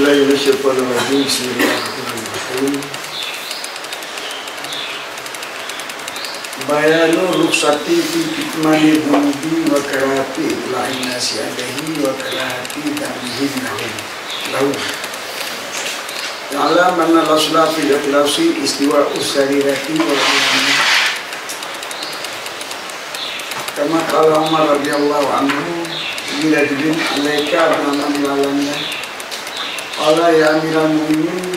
billahi minasyaitonir rajim. Bismillahirrahmanirrahim. Bayanu rukhsati fi kitmani dhunubi wa karahati itla'in nasi alaihi wa karahati damihim lahu. Ya'lam anna al-asla fi al-ikhlasi istiwa'u sarirati wa al-ilmi. Kama qala Umar radhiyallahu anhu bila dibin alaika dengan amalannya. Qala ya amiral mu'minin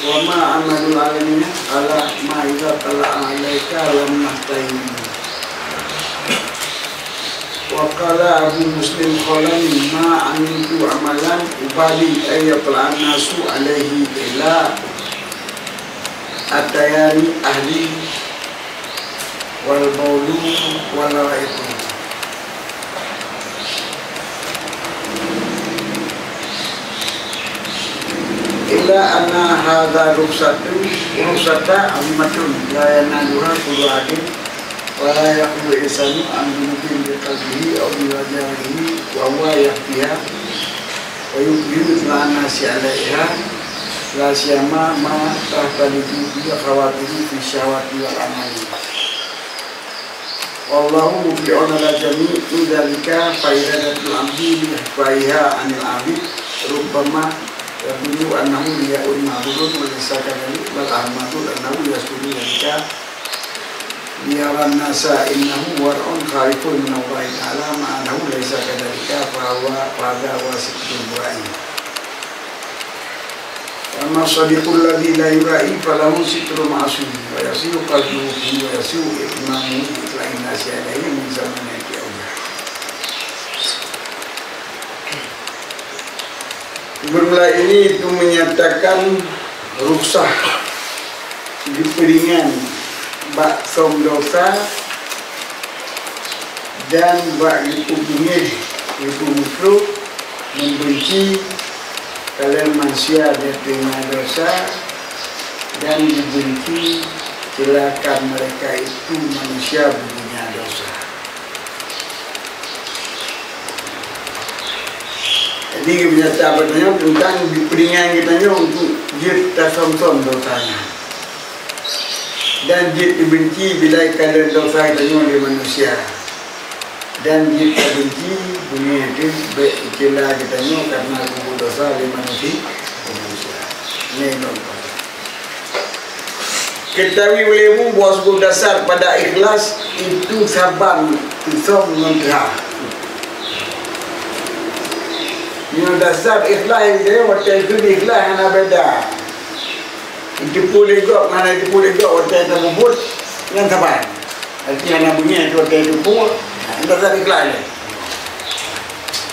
wa ma amalul alamin ala ma idza tala alaika lam nahtaim. Wa qala Abu Muslim khalani ma amiltu amalan ubali ayatul nasu alaihi ila atayani ahli wal baulu wal raitu. Illa anna hadha ruksata azimatun la yanaluha kullu adin wa la yaqulu insanu an mungkin bi qalbihi aw bi wajhihi wa huwa yahtiha wa yuqimu lana si'alaiha la siyama ma tahtalitu bi khawatihi fi syawati wal amali. Wallahu mubi'un ala jami'i dzalika fa iradatul abdi bi ihfaiha anil abid rubbama dulu annahu liya'ul ma'rudun wa lisakadali wal ahmadul annahu yaskudu lika liyaran nasa innahu war'un kharifun min Allahi ta'ala ma'anahu lisakadalika fahuwa pada wasiqul bu'a'i wa sadiqul ladhi la yura'i falahu sitru ma'asum wa yasiru qalbuhu wa yasiru imamu itla'in nasi alaihi min zaman yaki Allah. Bermula ini itu menyatakan rukhsah diperingan bak som dosa dan bak dipubungih itu makruh membenci kalian manusia dengan dosa dan dibenci silakan mereka itu manusia punya dosa. Jadi menyatakan tentang diperingan kitanya untuk dia tasam-sam dosanya dan dia dibenci bila keadaan dosa kitanya oleh manusia dan dia terbenci dunia itu baik ikilah kitanya karena aku dosa oleh manusia. Ini contoh. Ketahui olehmu bahawa sebuah dasar pada ikhlas itu sabab tisam mengerah. Yang dasar ikhlas dia waktu itu ikhlas hanya beda. Itu boleh gak mana itu boleh gak waktu itu membuat yang sabar. Artinya hanya bunyi itu waktu itu pun dasar ikhlas.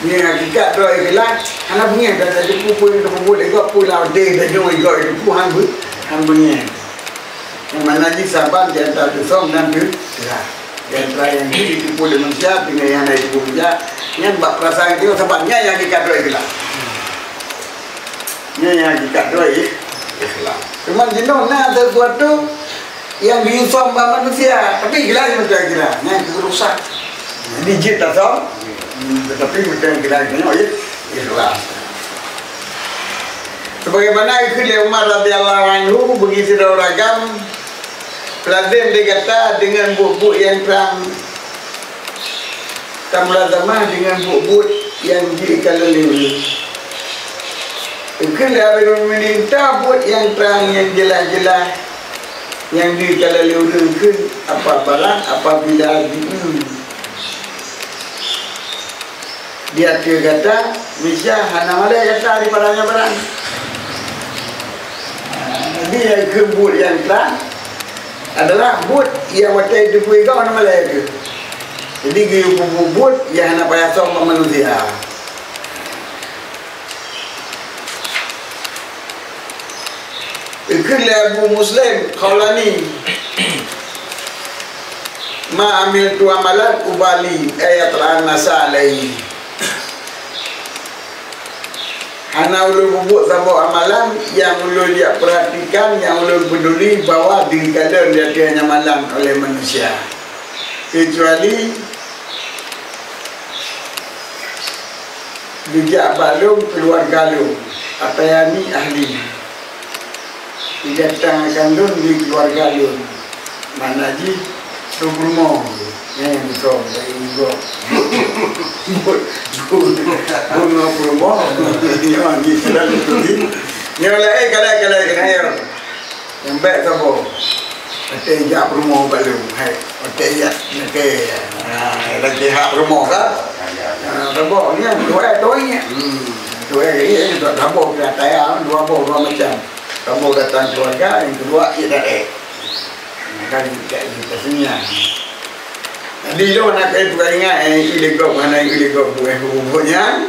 Ini hakikat doa ikhlas hanya bunyi dasar itu pun itu membuat gak pula dia dan jom gak itu pun hanya bunyi. Yang mana di sabar di antara tisam dan ikhlas. Di antara yang itu boleh manusia dengan yang ada itu boleh. Yang bak perasaan itu sebabnya yang hakikat doa ikhlas. Ini yang hakikat doa ikhlas. Cuma jenuh nak sesuatu yang diusam oleh manusia, tapi ikhlas macam ikhlas. Yang kerusak. Jadi jid tak tahu, tetapi macam ikhlas ikhlas. Sebagaimana ikhlas Umar radhiyallahu anhu begitu ragam. Pelazim dia kata dengan buk-buk yang terang. Tamlazamah dengan buk-buk yang dikalali. Ikhlas meminta buat yang terang, yang jelas-jelas, yang dikalali ke apa barang apabila dia kata misal hana malai kata di barang-barang. Dia kebut yang terang adalah but yang waktu itu kau hana malai ke. Jadi dia bubut yang nak payah sama manusia. Ikhlas Abu Muslim khalani ma amil tu amalan ubali ayat al-nasa alaihi. Hana ulun bubut sama amalan yang ulun dia perhatikan, yang ulun peduli bahawa diri kalian dia hanya malam oleh manusia. Kecuali bijak balung keluar galung. Atayani ahli. Datang kandun di keluarga Lun. Mana ji Subrumo. Betul dari ibu. Bunga Subrumo. Yang di sedang itu. Yang lain kalau kena yang baik sabo. Ada jak rumah baru. Hai, ada jak lagi hak rumah kan? Sabo ni dua ni. Dua ini itu sabo kita tayang dua macam. Sabo datang keluarga, yang kedua ia dah kan kita sini. Jadi lo nak itu ingat ilegok mana ilegok buahnya.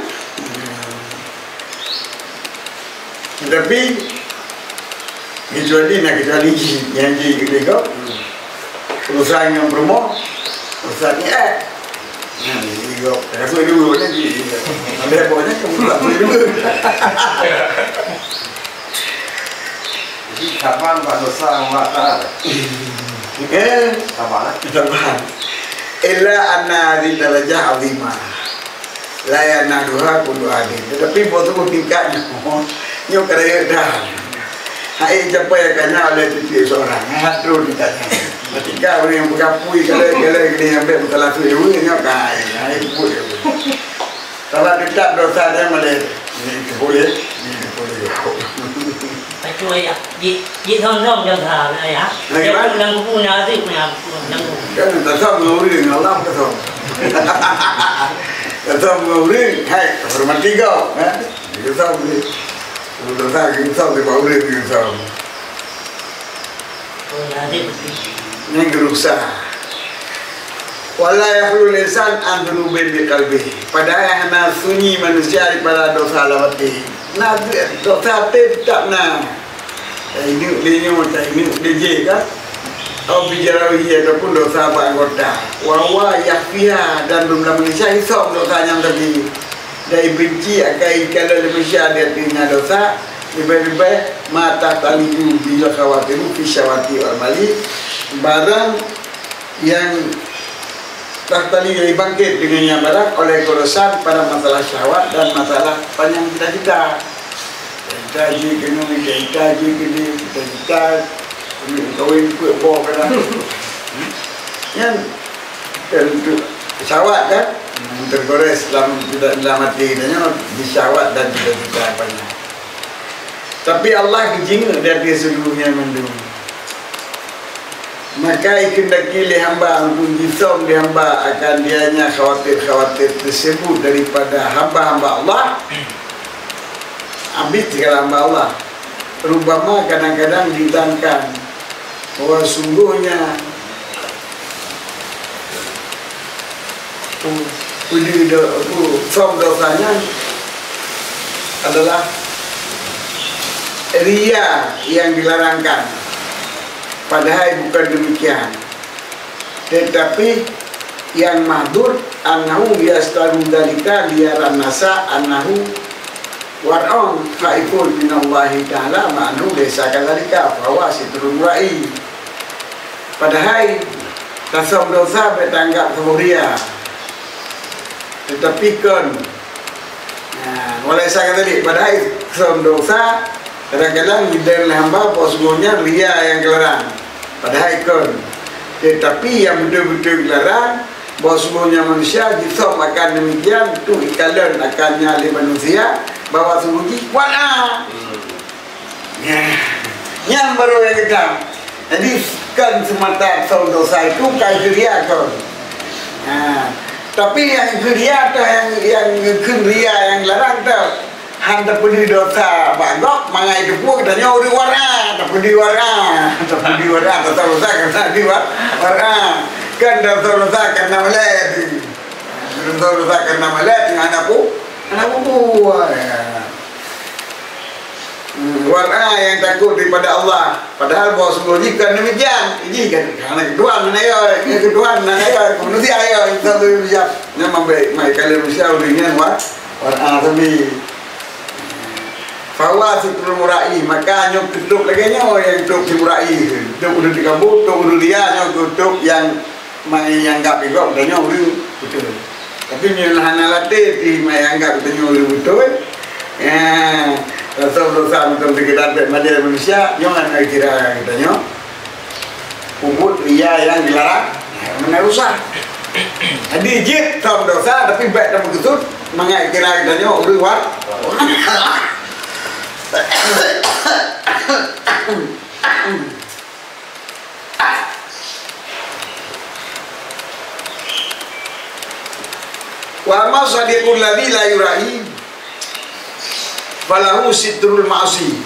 Tapi kecuali yang di ilegok perusahaan yang promo perusahaan ni ilegok kasih dulu lagi ada pokoknya kamu kasih dulu. Jadi kapan Pak dosa mata? Kapan? Illa anna di darajah azimah la yanaduha kullu adil. Tetapi waktu tingkatnya nyo kerja dah. Hai capai kena oleh titik seorang. Hatru ditanya. Ketika orang yang berkapui kalau dia ambil berkelaku dulu nyo kai. Hai boleh. Kalau tetap dosa dia boleh. Ini boleh. Cuy ya, di thon cho thà này hả? Yang đang punya tu punya đang. Kan tak tahu nguri ngalam tak tahu. Tak tahu nguri, hai hormati kau, kita tahu ni. Kita tahu di bawah ni kita tahu. Punya tu. Yang gerusa. Wala yahlu lisan an dunubi bi qalbi. Padahal hana sunyi manusia daripada dosa lawati. Nah, dosa tak na. Ini dia macam ini dia kan. Atau bicara ia ataupun dosa anggota. Wawa yakfiha dan dalam Malaysia hisap dosanya tadi. Dari benci akai kalau Malaysia dia punya dosa. Lebih-lebih mata taliu bila khawatiru fisyawati wal mali. Barang yang tak tali yang bangkit dengannya barang oleh kerosan pada masalah syahwat dan masalah panjang cita-cita. Kaji kena kaji kena cita-cita kawin kuat bawa kena. Yang tentu syahwat kan tergores dalam hati kita di syahwat dan cita-cita panjang. Tapi Allah kejinga dari seluruhnya mendung. Maka ikendaki li hamba ampun jisom di hamba akan dianya khawatir tersebut daripada hamba-hamba Allah. Ambil segala hamba Allah. Rubama kadang-kadang ditangkan bahwa sungguhnya som dosanya adalah ria yang dilarangkan. Padahal bukan demikian. Tetapi yang mahdur annahu yastaru dalika liyaran nasa annahu war'un khaifun minallahi ta'ala ma'anhu desa kadzalika bahwa sitrul ra'i. Padahal tasam dosa bertanggap kemuria. Tetapi kan oleh saya tadi padahal tasam dosa kadang-kadang di dalam hamba posnya ria yang gelarang. Padahal ikon. Tetapi yang betul-betul dilarang bahawa semuanya manusia disam akan demikian itu ikalan akan nyali manusia bahawa sungguh wala. Yang baru yang kita. Jadi kan semata soal dosa itu kajiria kan. Tapi yang geria atau yang ria yang larang tu handa pudi dosa bagok mana itu pun kita nyori warna tapi di warna dosa kena di warna kan dosa kena melet dosa kena melet dengan anakku warna yang takut daripada Allah padahal bahawa sebelum kan demikian ini kan karena kedua mana ya manusia ya itu bisa nama baik kalian manusia dengan warna tapi Fawa sitrul murai maka nyok tutup lagi nyo yang tutup si murai tutup udah dikabut tutup udah dia nyok tutup yang mai yang gak pegok dan nyok betul tapi nyo hana latih di mai yang gak betul nyok betul Rasa dosa betul sekedar manusia manusia, jangan kira katanya. Kubut ria yang dilarang, mana rusak. Jadi jit sama dosa, tapi baik dan begitu, mengai kira katanya udah war. Wa ma sadiqul ladzi la yurahi falahu sitrul ma'asi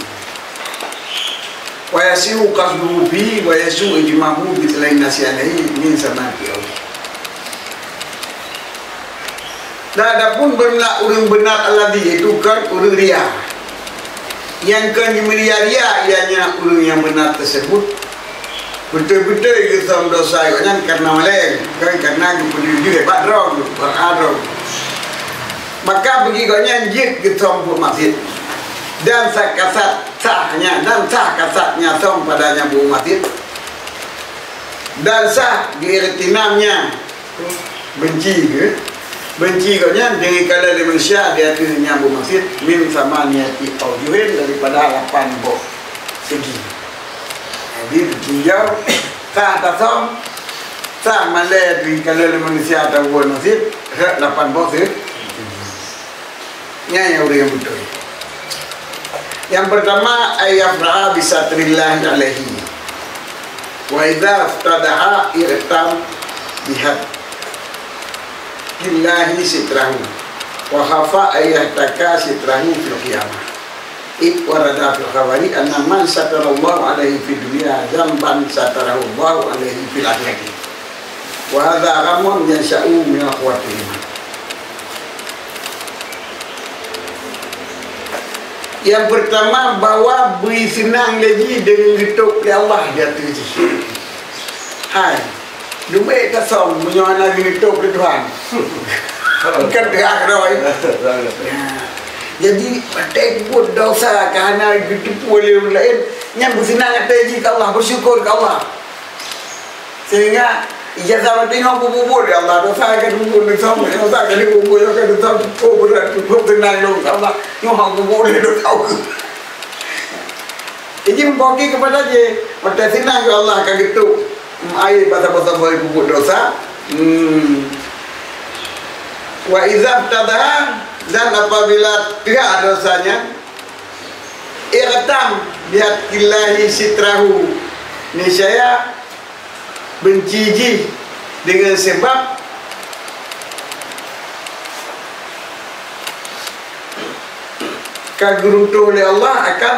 wa yasiu qasduhu bi wa yasu ijmahu bi talain nasianahi min samati Allah. Dan adapun benar urang benar alladzi itu kan urang ria. Yang kan ria ianya urang yang benar tersebut betul-betul kita dosa kan karena meleng kan karena kepedulian badrong beradong. Maka begitunya jid kita buat masjid dan sakasat sahnya dan sah kasatnya som padanya buat masjid dan sah diirtinamnya benci ke benci katanya dengan kala manusia dia tu nyambung masjid min sama niati aujuhin daripada 8 boh segi. Jadi dia sah tasom sah malai dengan kala manusia atau buat masjid 8 boh segi. Yang yang betul. Yang pertama ayat ra'a bisatrillah alaihi. Wa idza iftadaha irtam bihat billahi sitrahu wa khafa ayahtaka sitrahu fil qiyamah. Id warada fil khabari anna man satarallahu alaihi fid dunya zamban satarahu Allah alaihi fil akhirati. Wa hadza ghamun yansha'u min akhwatil iman. Yang pertama bawa beri senang lagi dengan hidup oleh Allah dia tu. Hai, duit kosong punya anak hidup oleh Tuhan. Bukan gerak dah. Jadi pakai buat dosa kerana ditipu oleh orang lain, yang bersenang hati ke Allah, bersyukur ke Allah. Sehingga ijazah tengok bubur ya Allah dosa kan bubur ni sama dosa kan bubur kan dosa ko berat ko tenang dong Allah yo hang bubur ni dosa aku. Jadi membagi kepada je mata senang ke Allah kan gitu air basa-basa bagi bubur dosa. Wa idza tada dan apabila tidak dosanya irtam bihat illahi sitrahu niscaya benci dengan sebab kaguruntuh oleh Allah akan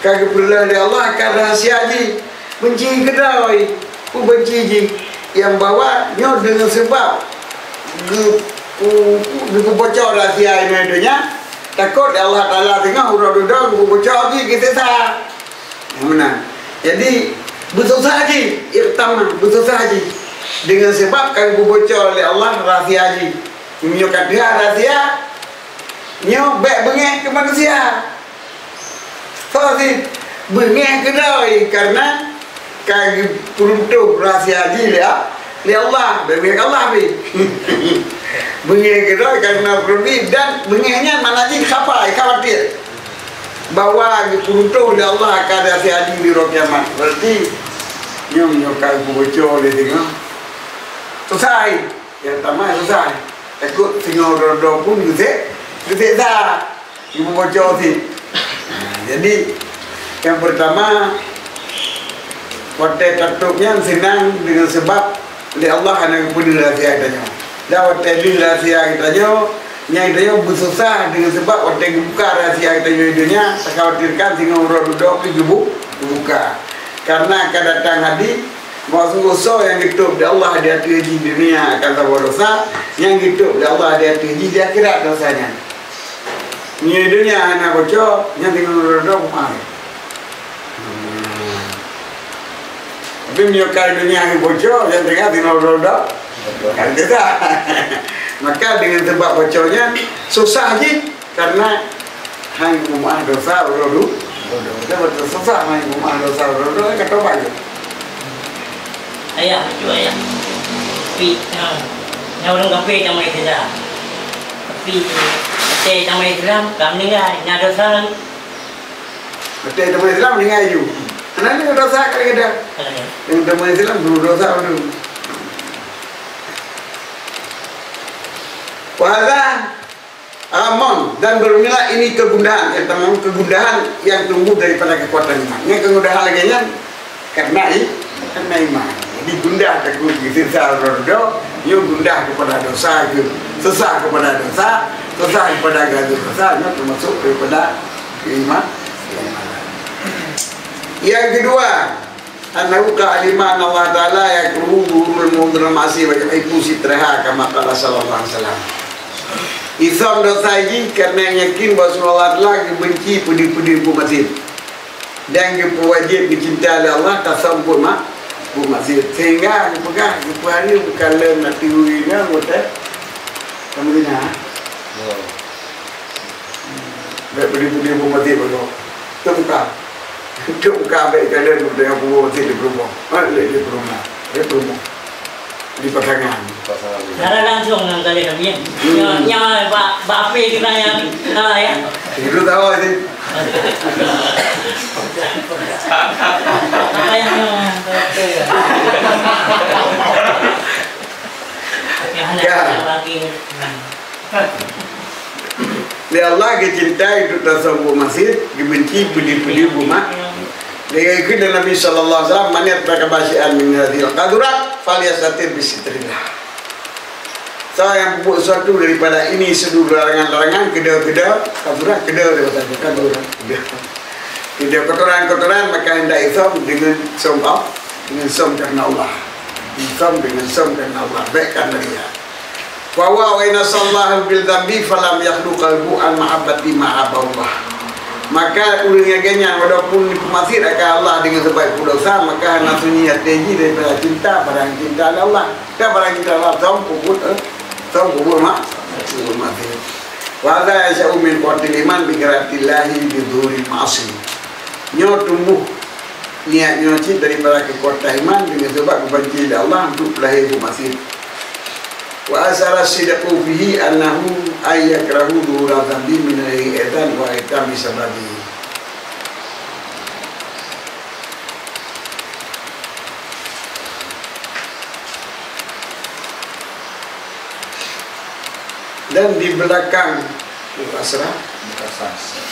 kaguruntuh oleh Allah akan rahsia ji benci kedai ku benci yang bawa nyo dengan sebab gu bocor rahsia ini adanya takut Allah Ta'ala tengah udah gu bocor ji kita sah mana jadi betul sahaja, irtam betul sahaja. Dengan sebab kami bocor oleh Allah rahsia haji, menyukat dia rahsia, nyo baik bengeh ke manusia. So si bengeh ke doi karena kami peruntuk rahsia haji le Allah, bengeh Allah bi. Bengeh ke doi karena peruntuk dan bengehnya mana lagi khawatir. Bahawa diperuntuk oleh Allah akan rahsia haji di roh kiamat. Berarti nyokap bocor dia tengok selesai. Yang pertama selesai. Takut tengok rodo pun gede dah ibu bocor si. Jadi yang pertama waktu tatupnya senang dengan sebab oleh Allah anak pun rahsia kita. Dah waktu ini rahsia kita yang kita bersusah dengan sebab waktu buka rahsia kita dunia, tak khawatirkan tengok rodo pun buka. Karena akan datang hadi maksud yang hidup di Allah dia terji di dunia akan tahu dosa, yang hidup di Allah dia terji di akhirat dosanya. Ni dunia anak bocor, yang tinggal rodo rumah. Tapi menyukai dunia yang bocor, yang tinggal rodo, kan tidak. Maka dengan sebab bocornya susah je karena hang rumah dosa rodo. Dia betul susah main rumah dosa rodo kata apa je. Ayah, cuba ayah. Tapi, orang kafe yang main saja. Tapi, Betul sama Islam, kami meninggal, nak dosa. Betul teman Islam meninggal you. Anak ni dosa kadang-kadang. Yang teman Islam dulu dosa dulu. Wahada amon dan bermula ini kegundahan, kegundahan yang tumbuh daripada kekuatan iman. Ini kegundahan lagi nya karena iman. Jadi gundah kegundahan rodo, you gundah kepada dosa, susah kepada dosa, susah kepada gaduh dosa, termasuk daripada iman. Yang kedua, annahu ka'aliman Allah Ta'ala yakruhu durul mudra masih wa yahibu sitraha kama qala sallallahu alaihi wasallam. Isam dosa ini karena yakin bahawa Allah Ta'ala dibenci pudi-pudi masjid dan wajib dicinta oleh Allah tasawwur masjid sehingga dipegang hari bukan lem nak tiruinya ngotek kamu dengar baik pudi-pudi masjid baru itu buka baik kalian dengan buku masjid di rumah di rumah di pasangan. Cara langsung dengan kalian kami. Yang bape kita yang ya. Itu tahu sih. Apa yang Ya Allah kecinta itu tasawuf masjid dibenci pudi-pudi rumah. Dia ikut Nabi sallallahu alaihi wasallam maniat prakabasian min hadhil qadurat falyasatir bisitrillah. Saya yang buat sesuatu daripada ini seluruh larangan-larangan kedua-kedua qadurat kedua dia kata qadurat. Kedua kotoran-kotoran maka hendak isam dengan sombong dengan som karena Allah. Isam dengan som karena Allah baik karena dia. Wa wa inna sallallahu bil dhanbi falam yakhlu qalbu an mahabbati ma'aballah. Maka ulangnya ganyan walaupun masih akan Allah dengan sebab dosa maka nafsunya tinggi daripada cinta barang cinta Allah dan barang cinta Allah tampukut mati. Wala yasha'u min qatil iman bi qiratillahi bi dhuril ma'asi. Nyo tumbuh niat nyoci daripada kekuatan iman dengan sebab kebenci Allah untuk lahir masih. Wa asara sidaqu fihi annahu ayyakrahu dhura dhanbi min al-idan wa itam bisababi. Dan di belakang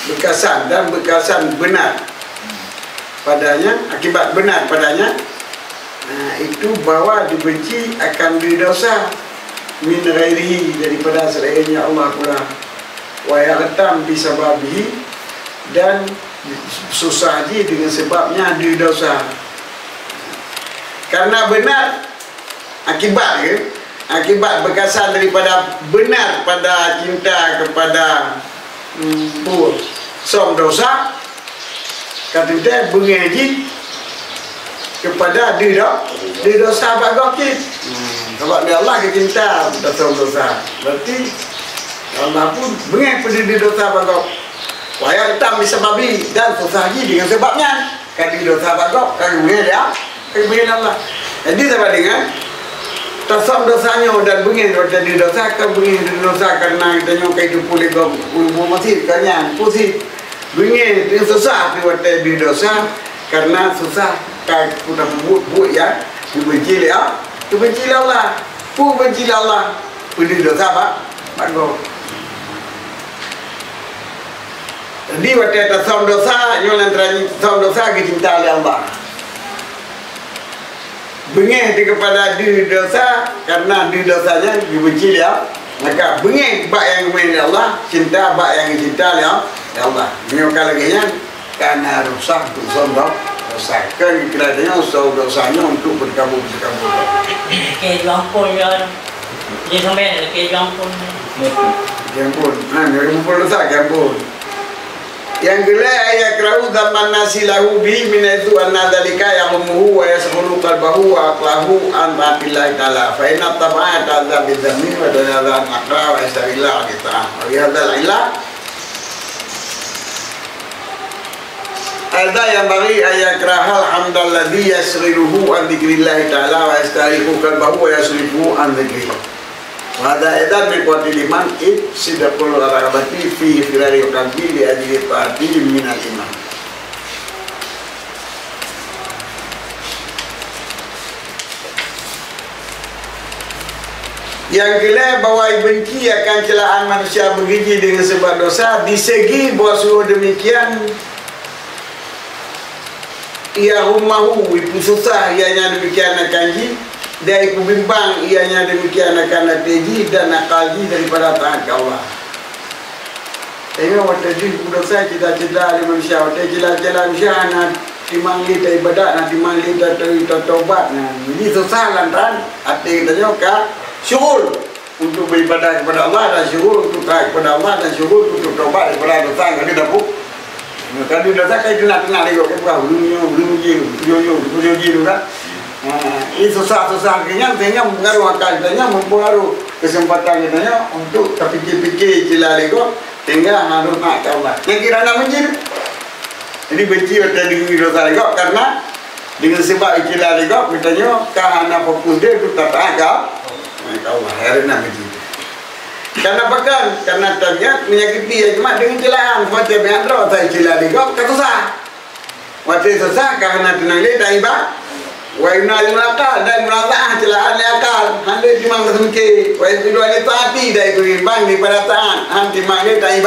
bekasan dan bekasan benar padanya, akibat benar padanya itu bahwa dibenci akan berdosa min ghairihi daripada selainnya Allah pula wa yaqtam bisababihi dan susah je dengan sebabnya dia dosa karena benar akibat akibat bekasan daripada benar pada cinta kepada som dosa kata dia bengaji kepada dia dosa bagokit. Sebab dia Allah ke cinta dosa. Berarti Allah pun bengai pada dia dosa bagok. Waya hitam bisa babi dan susah lagi dengan sebabnya. Kan dia dosa bagok, kan bengai dia, kan bengai Allah. Jadi sama dengan tasam dosanya dan bengai dia dosa, kan bengai dia dosa karena kita nyokai itu pulih ke masjid, kanyan, pusing. Bengai dia susah dia dosa karena susah kan sudah buat ya, dibenci dia. Benci Allah, benci Allah, pilih dosa apa? Bagus. Jadi waktu itu som dosa, nyolan terani som dosa kecinta oleh Allah. Bengih kepada diri dosa karena diri dosanya dibenci dia, maka bengih bak yang main Allah, cinta bak yang dicinta oleh Allah. Menyokal lagi nya karena rusak tu som dosa. Kan kira-kira som dosanya untuk berkabul. Ke jampun ya. Dia sampai ke jampun. Jampun. Jampun dosa jampun. Yang gila ayat kerau zaman nasilahu bi min itu anna dalika yahumuhu wa yasghulu qalbahu wa aqlahu an billahi ta'ala fa inna taba'a ta'ala bi dhammi wa dalala aqra wa istarilla kita. Wa hadzal illa ada yang bagi ayat kerahal hamdalladzi yasghiluhu an dzikrillah ta'ala wa yastariqu qalbahu wa yasrifu an dzikrillah. Wada edan berkuati liman sidaqul raghabati fi firari qalbi li ajli ta'ati min al-iman. Yang gila bahwa benci akan celaan manusia begiji dengan sebab dosa. Di segi bahwa suruh demikian, ia humahu ipu susah ianya demikian akan ji. Dia iku bimbang ianya demikian akan nateji dan nakalji daripada taat Allah. Tengok waktu di dosa cita-cita di manusia, waktu cita-cita manusia nak timang lita ibadat, nak timang lita taubat. Jadi susah lantaran hati kita nyoka syukur untuk beribadah kepada Allah dan syukur untuk taat kepada Allah dan syukur untuk taubat daripada dosa yang kita dapuk. Kalau dosa kayak tenang-tenang lagi, belum tu kan. Ini susah-susah akhirnya mengaruh akal kita, mempengaruh kesempatan kita untuk terfikir-fikir cila lego sehingga harus nak Allah. Yang kira nak benci, jadi benci waktu di dosa lego karena dengan sebab cila lego katanya kahana fokus dia untuk taat Allah. Hari nak benci. Karena bahkan karena tabiat menyakiti ya cuma dengan celaan macam yang terus saya cila lego kesusah. Waktu susah karena tenang dia tak ibadah. Wa yunalil akal dan merasa celaan akal hande timang semke wa itu dua taati dari berimbang daripada taat hande timang dia tak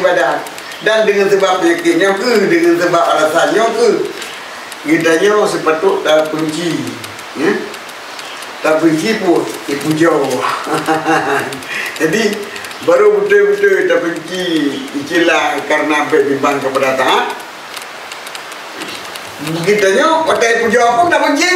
ibadah dan dengan sebab penyakitnya dengan sebab alasannya kitanya sepatut tak benci tak benci pun dipuja. Jadi baru betul-betul tak benci icilah karena berimbang kepada taat. Kitanya otai puja pun tak benci.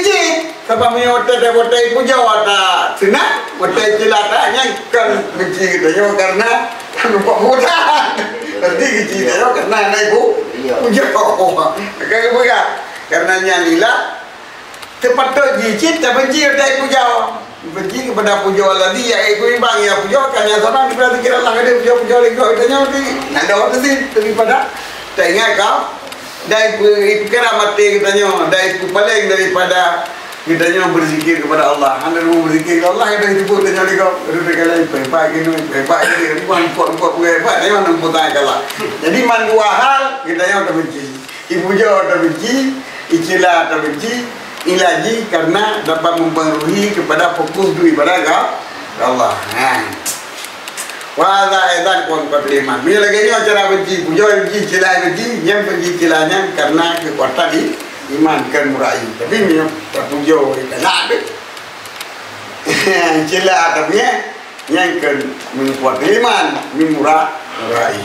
Sebab punya otai puja tak senang, otai cilatanya kan benci kitanya karena lupa mudah. Nanti kitanya karena anak ibu puja. Kakak buka karena nyanyilah sepatut jicit tak benci otai puja. Benci kepada puja lagi ya ibu imbang ya puja karena seorang diperhati kira lah dia puja lagi kitanya nanti ada waktu sih daripada tak ingat kau. Dari keramat kitanya, dari paling daripada kitanya berzikir kepada Allah. Anda mau berzikir kepada Allah, kita hidup kita jadi kau berkali hebat gitu, hebat jadi bukan kuat hebat, dia orang putar kalah. Jadi dua hal kitanya terbenci, ibu jauh terbenci, icilah terbenci, ilaji karena dapat mempengaruhi kepada fokus du ibadah Allah. Wala edan kon patliman. Bila lagi ni acara benci, puja benci, cila benci, yang benci cilanya karena kekuatan iman kan murai. Tapi ni tak puja kena deh. Cila tapi yang kan menguat iman, murai.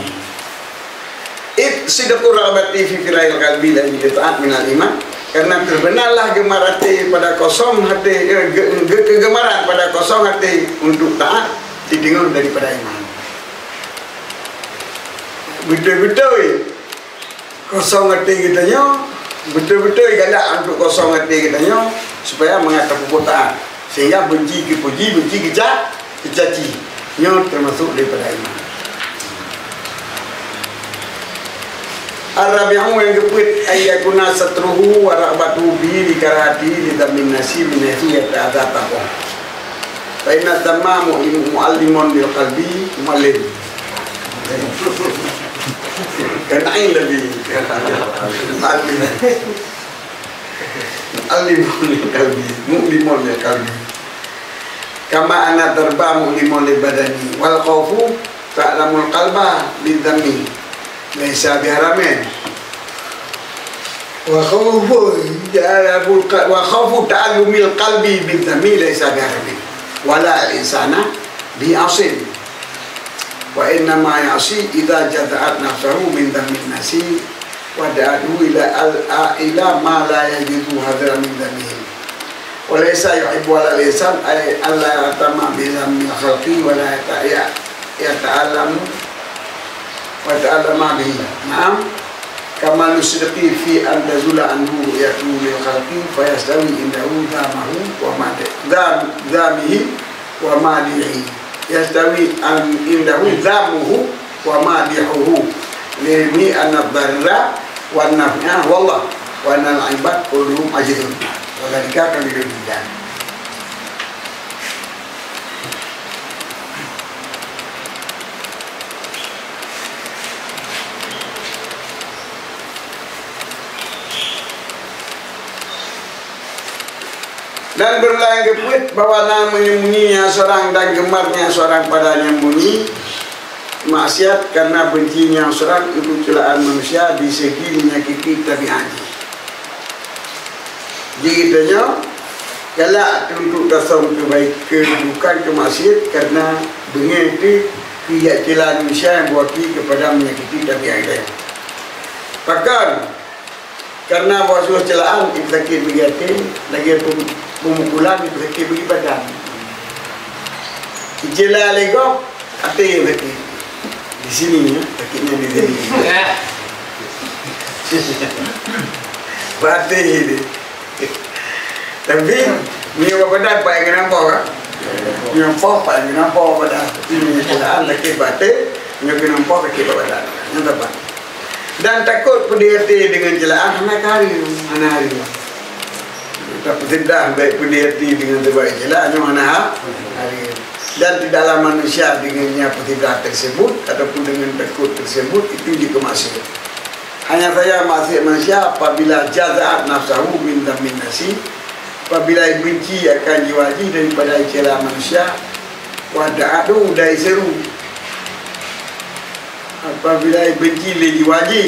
Sidaqur raghabati fi fira'il qalbi la yataat min al-iman. Karena terbenarlah gemar hati pada kosong hati, kegemaran pada kosong hati untuk taat didengar daripada iman. Betul-betul kosong hati kitanya, betul-betul galak untuk kosong hati kitanya supaya mengatasi perbuatan sehingga benci kepuji, benci kecaci nya termasuk daripada iman. Ar-rabi'u yang keput ayyakuna satruhu wa ra'batuhu bi likarahati lidamin nasi min haythiyat azatahu. Fa inna tamamu mu'allimun bil qalbi mu'allim. Kenain lebih mu'allimun bil qalbi mu'limun bil qalbi. Kama ana darba mu'limun li badani wal khawfu ta'lamul qalba lidhammi laisa biharamin. Wa khawfu ta'allumil qalbi bidhammi laisa biharamin. Wala al-insana bi'asin wa innama ya'si idza jaza'at nafsuhu min dhammin nasi wa da'u ila ma la yajidu hadra min dhammihi wa laysa yuhibbu al-insan ay alla yatama bi dhammi khalqi wa la yata'allamu wa ta'allama bihi. Naam kama nusidqi fi an tazula anhu yatu lil khalqi fa yastawi indahu dhamahu wa ma dhamihi wa madihi yastawi indahu dhamuhu wa madihuhu lilmi an-nadharra wa an-naf'a wallah wa anal ibad kulluhum ajrun wa dzalika kalidun. Dan berulang kepuit bahwa namanya bunyinya seorang dan gemarnya seorang padanya bunyi maksiat karena bencinya seorang itu celaan manusia di segi menyakiti tabiatnya. Jadi katanya galak untuk dasar kebukan kemaksiat karena dengan itu pihak celaan manusia yang berwakil kepada menyakiti tabiat dia. Bahkan karena bahwa celaan itu sakit bagi hati, lagi pemukulan itu sakit bagi badan. Celah legok hati yang sakit. Di sini ya, sakitnya di sini. Hati ini. Tapi ni apa badan pak yang nampak kan? Yang nampak yang nampak badan. Ini celaan sakit batin, yang nampak sakit badan. Yang tepat. Dan takut pedihati dengan celaan mana hari tak tidak baik pedihati dengan terbaik celaan mana hari. Dan tidaklah manusia dengannya petidak tersebut ataupun dengan takut tersebut itu juga maksiat. Hanya saja maksiat manusia apabila jazaat nafsahu min damin nasi, apabila benci akan jiwaji daripada celaan manusia, wada'adu dai seru. Apabila benci le jiwaji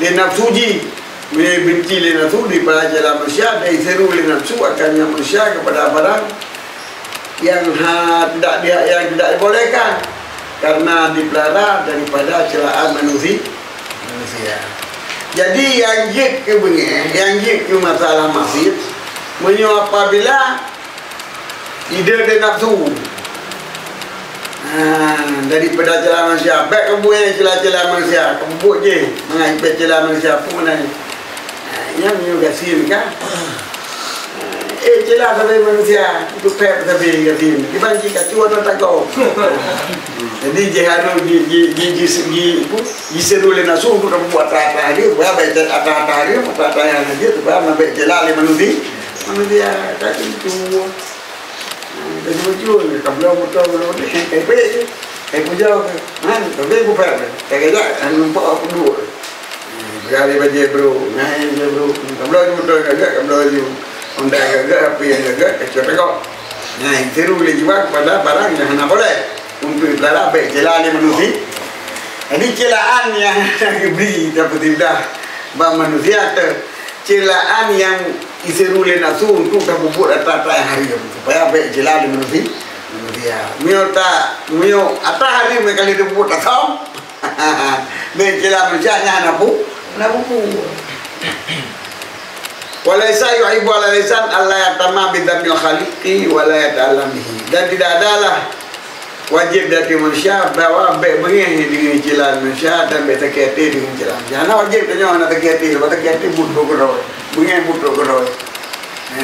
le nafsuji, bila benci le nafsu daripada celaan manusia, dai seru le nafsu akannya manusia kepada barang yang tidak dibolehkan karena dipelara daripada celaan manusia. Jadi yang jik ke bunyi, yang jik ke masalah maksiat, menyo apabila ide dan nafsu daripada celaan manusia, baik kamu yang celah-celah manusia, kamu buat je mengaipkan celah manusia pun mana ni, yang menyo gasin kan. Celah sampai manusia itu pep sampai gasin. Dibanci kacau atau takau. Jadi jehadu di seru le nasu untuk buat rata dia, supaya baik rata dia, rata yang dia supaya baik celah le manusia tak itu. Jadi muncul kabel motor ni kayak puja kan, tapi aku pep. Tak kaya nampak aku dulu. Berari baje bro, naik je bro. Kabel motor agak kabel je. Honda agak apa yang agak kecil tegak. Nah, itu boleh juga kepada barang yang mana boleh untuk pelara baik celah ni manusia. Jadi celaan yang diberi dapat tidak bang manusia tu celaan yang iserule nafsu untuk kabubut atas hari supaya baik celah ni manusia. Mio atas hari mereka ni kabubut tahu. Baik celah manusia nya nabu. Walaysa yu'ibbu ala lisan alla yatama bidzamil khaliqi wa la yata'allam bihi. Dan tidak adalah wajib dari manusia bahwa baik bengih dengan celaan manusia dan baik takiyati dengan celaan manusia. Nah wajib tanya nak takiyati, lepas takiyati butuh keroi, bengih butuh keroi.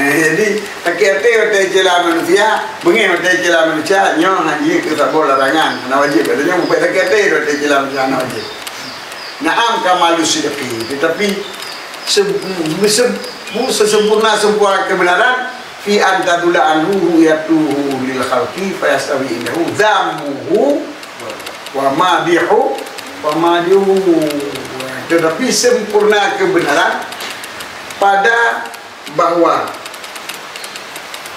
Jadi takiyati waktu celaan manusia, bengih waktu celaan manusia, nyo haji ke tak boleh larangan. Nah wajib tanya baik takiyati waktu celaan manusia, nah wajib. Naam kamalu sidqi, tetapi sesempurna kebenaran fi antadula anhu yatuhu lil khalqi fayastawi indahu zamuhu wa madihu tetapi sempurna kebenaran pada bahwa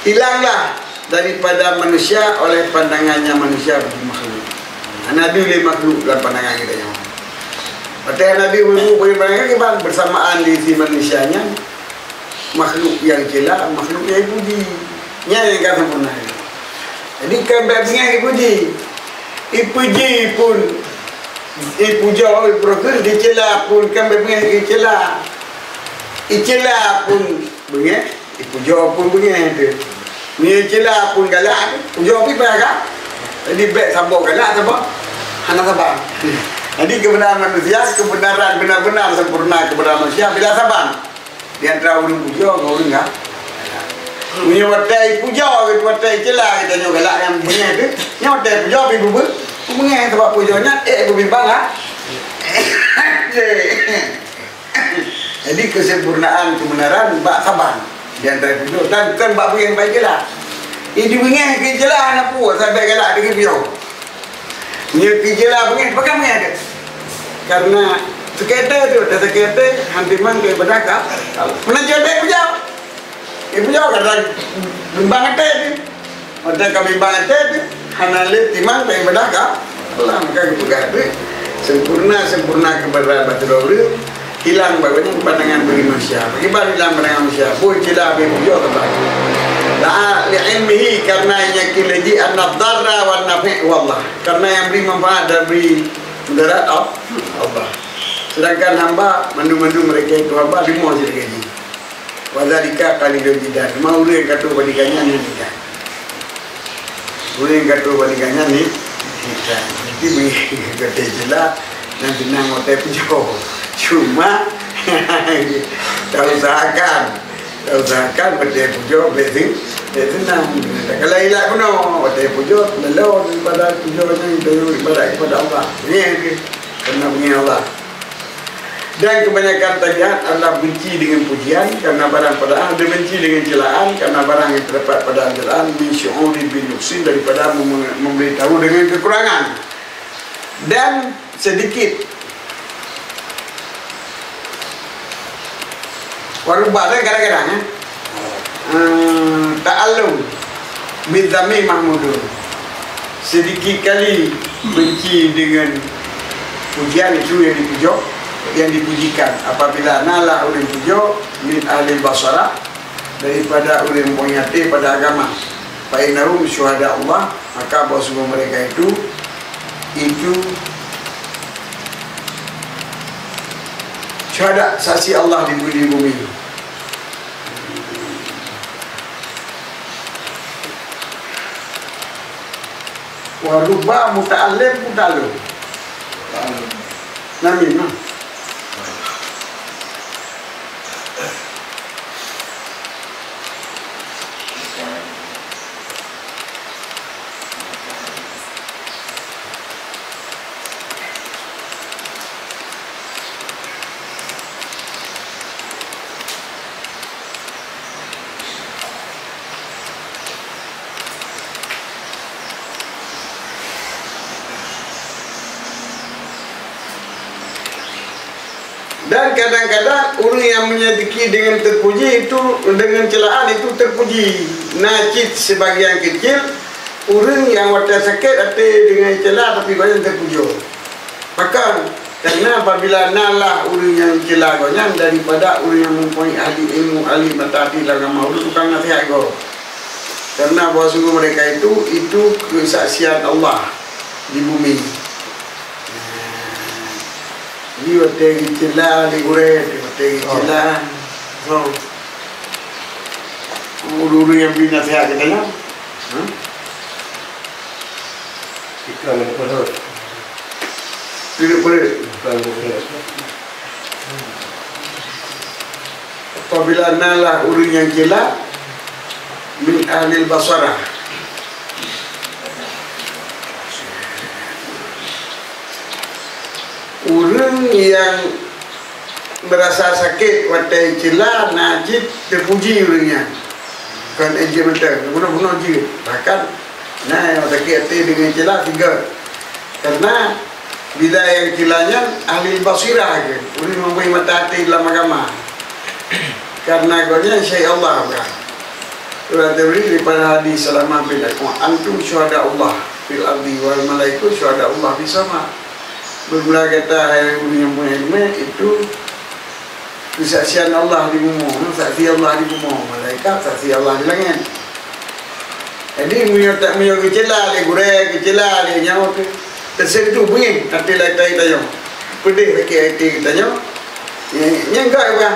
hilanglah daripada manusia oleh pandangannya manusia bagi makhluk. Nabi oleh makhluk dalam pandangan kita yang padahal Nabi berpandangan bersamaan di si manusianya makhluk yang celah, makhluk yang puji. Nya yang kata sempurna. Jadi kan babnya ipuji. Ipuji pun ipuja proses dicela pun kan babnya dicela. Icela pun bunyi, ipuja pun bunyi itu. Ni cela pun galak, puja pi pakai. Jadi baik sambung galak apa? Hana sabar. Jadi kebenaran manusia, kebenaran benar-benar sempurna kebenaran manusia bila sabar. Di antara orang puja dengan orang enggak. Punya watai puja ke watai celah kita nyoba galak yang punya itu. Yang watai puja pergi bubur. Punya sebab pujanya berbimbang ah. Jadi kesempurnaan kebenaran bak sabar di antara puja dan bukan bak yang baik celah. Ini punya ke celah anak puas sampai galak dengan puja. Punya ke celah punya pakai punya ada. Karena sekete tu, sekete hantiman ke bedaka. Mana jodoh puja? Ibu jauh kata bimbang ete, ada kami bimbang ete, hanalit timang daripada kah, Allah maka kita kata sempurna keberadaan batul hilang bagainya pandangan bagi manusia. Bagaimana hilang pandangan manusia? Bujilah ibu jauh kata. La li'ilmihi karena yang kilaji an-nadharra wan nafi' wallah. Karena yang beri manfaat dan beri mudarat Allah. Sedangkan hamba mandu-mandu mereka itu hamba lima saja gaji. Wadzalika qalilun jiddan. Mau yang kata bandingannya ni tidak. Boleh kata bandingannya ni tidak. Jadi begini kata jelas nanti nang hotel pujo. Cuma tak usahakan hotel pujo betul. Itu nang. Kalau hilang pun hotel pujo lelah daripada pujo yang daripada kepada Allah. Ini karena punya Allah. Dan kebanyakan tabiat adalah benci dengan pujian karena barang padaan, dan benci dengan celaan karena barang yang terdapat pada celaan min syu'uri bin nuksin daripada memberitahu dengan kekurangan. Dan sedikit warubah kadang-kadang ta'allum bidzami mahmudun, sedikit kali benci dengan pujian itu yang dipujikan apabila nalah ulil pujo min ahli basara daripada ulil mu'yati pada agama fa'inahum syuhada Allah, maka bahawa semua mereka itu syuhada saksi Allah di bumi. Warubah muta'alim muta'alum namin dan kadang-kadang orang yang menyediki dengan terpuji itu dengan celaan itu terpuji. Najid sebagian kecil, orang yang wadah sakit hati dengan celah tapi banyak terpuji. Maka karena apabila nalah orang yang celah banyak daripada orang yang mempunyai ahli ilmu, ahli matahati agama, orang tukang nasihat kau. Karena bahawa sungguh mereka itu kesaksian Allah di bumi. Di hotel celah di gure, di hotel celah. So, uru yang bina sehat katanya. Iklan yang perut. Tidak perut. Apabila nalah uru yang celah min ahli basara. Orang yang merasa sakit watai celah najib terpuji orangnya kan ejen betul benar-benar je bahkan yang sakit hati dengan celah 3 karena bila yang celahnya ahli basirah ke orang mempunyai mata hati dalam agama karena agaknya syai Allah kan sudah terberi daripada hadis Salamah bin antum syuhada Allah fil ardi wal malaiku syuhada Allah di sama. Bermula kata yang punya ilmu itu kesaksian Allah di bumi, saksi Allah di bumi, malaikat saksi Allah di langit. Jadi tak punya kecelah, kecelah nyawa tu tersentuh bunyi hati lain tanya, pedih lagi hati tanya, enggak apa?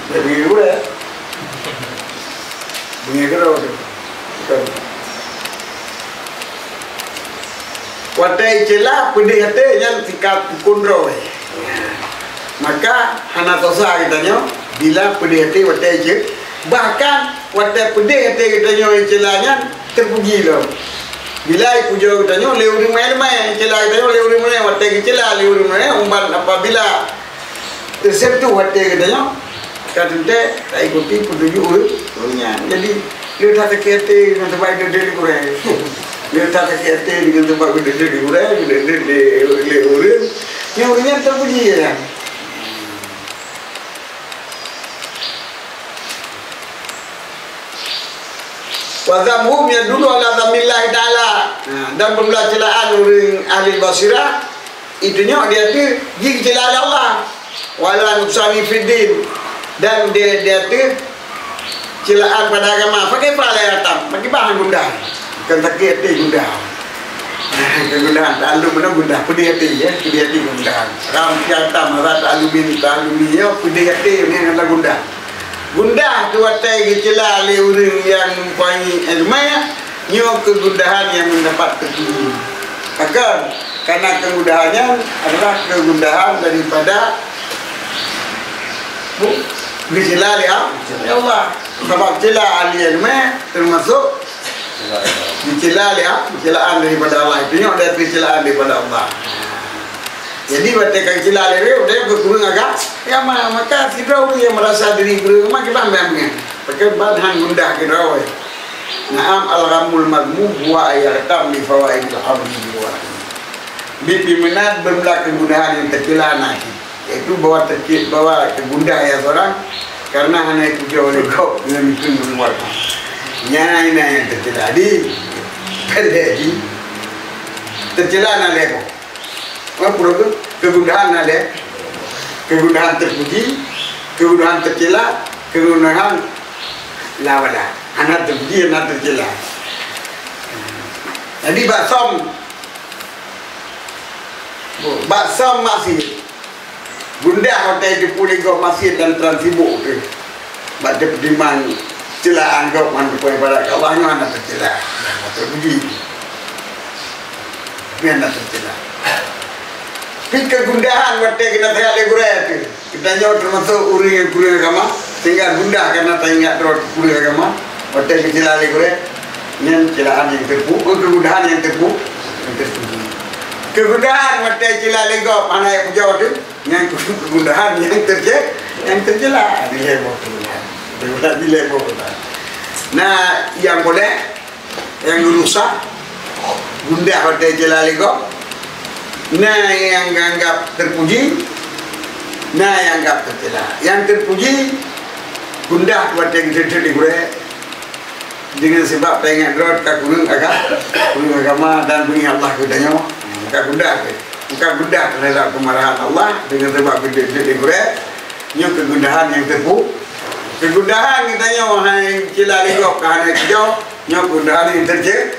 Jadi gue bunyi kerana tu. Watai celah pedih hati yang tingkat kundro. Maka hana tosa katanya bila pedih hati watai je bahkan watai pedih hati katanya celahnya terpuji loh. Bila pujo katanya leuri main celah katanya leuri main watai celah leuri main umban apabila tersentuh hati katanya katanya tak ikuti petunjuk urutnya. Jadi dia tak kete dengan terbaik dia kurang. Dia tak kata dengan tempat benda di urang, benda di urang, yang orangnya terpuji ya. Wa zamhum yadullu ala zamillah taala. Dan pembelah celaan orang ahli basirah itunya dia tu gigi celaan Allah. Wala nuksani fiddin, dan dia tu celaan pada agama. Pakai pala atam, pakai bahan gundah. Kan sakit hati gundah. Kegundahan taklum mana gundah pedih hati ya, pedih hati gundahan. Ram tiata marat aluminium pedih hati ni adalah gundah. Gundah tu watai gicela le orang yang mempunyai ilmu nyo kegundahan yang mendapat ketujuh. Akan karena kegundahannya adalah kegundahan daripada gicela ya Allah. Sebab cela ahli ilmu termasuk celaan daripada Allah. Itu yang ada celaan daripada Allah. Jadi waktu celaan dia berkurang agak. Ya maka kita yang merasa diri berkurang kita bambang. Pakai bahan gundah kita. Naam al-ghamul madmum wa ayatam li fawaidil hamdi wa. Bibi menat bermula kegundahan yang tercela nanti. Itu bawa kegundah ya seorang karena hanya itu jauh lekop dengan itu berbuat. Nyai yang tercela di pendedi tercela nale ko apa itu kegundahan nale kegundahan terpuji kegundahan tercela kegundahan lawala anak terpuji anak tercela. Jadi baksom masih gundah hotel di Puligo masih dan transibuk tu baca pediman celaan kau manfaat pada Allahnya anda tercela, terpuji, biar anda tercela. Pikir gundahan waktu kita terhadap gurau kita jauh termasuk uring agama, sehingga gundah karena tak ingat terhadap uring agama. Waktu tercela gurau, yang celaan yang terpuji, kegundahan yang terpuji. Kegundahan waktu tercela gurau mana yang puja waktu, yang kegundahan yang tercela dia level. Nah, yang boleh, yang rusak, gundah pada celali kau. Nah, yang anggap terpuji, nah yang anggap tercela. Yang terpuji, gundah pada yang tercela gue. Dengan sebab pengen road kakulung agama dan bunyi Allah kudanya. Muka gundah terhadap kemarahan Allah dengan sebab tercela gue. Nyok kegundahan yang terpuji. Kegundahan kita nyawa hai cila ligok kahana kijau nyawa kegundahan yang terjadi.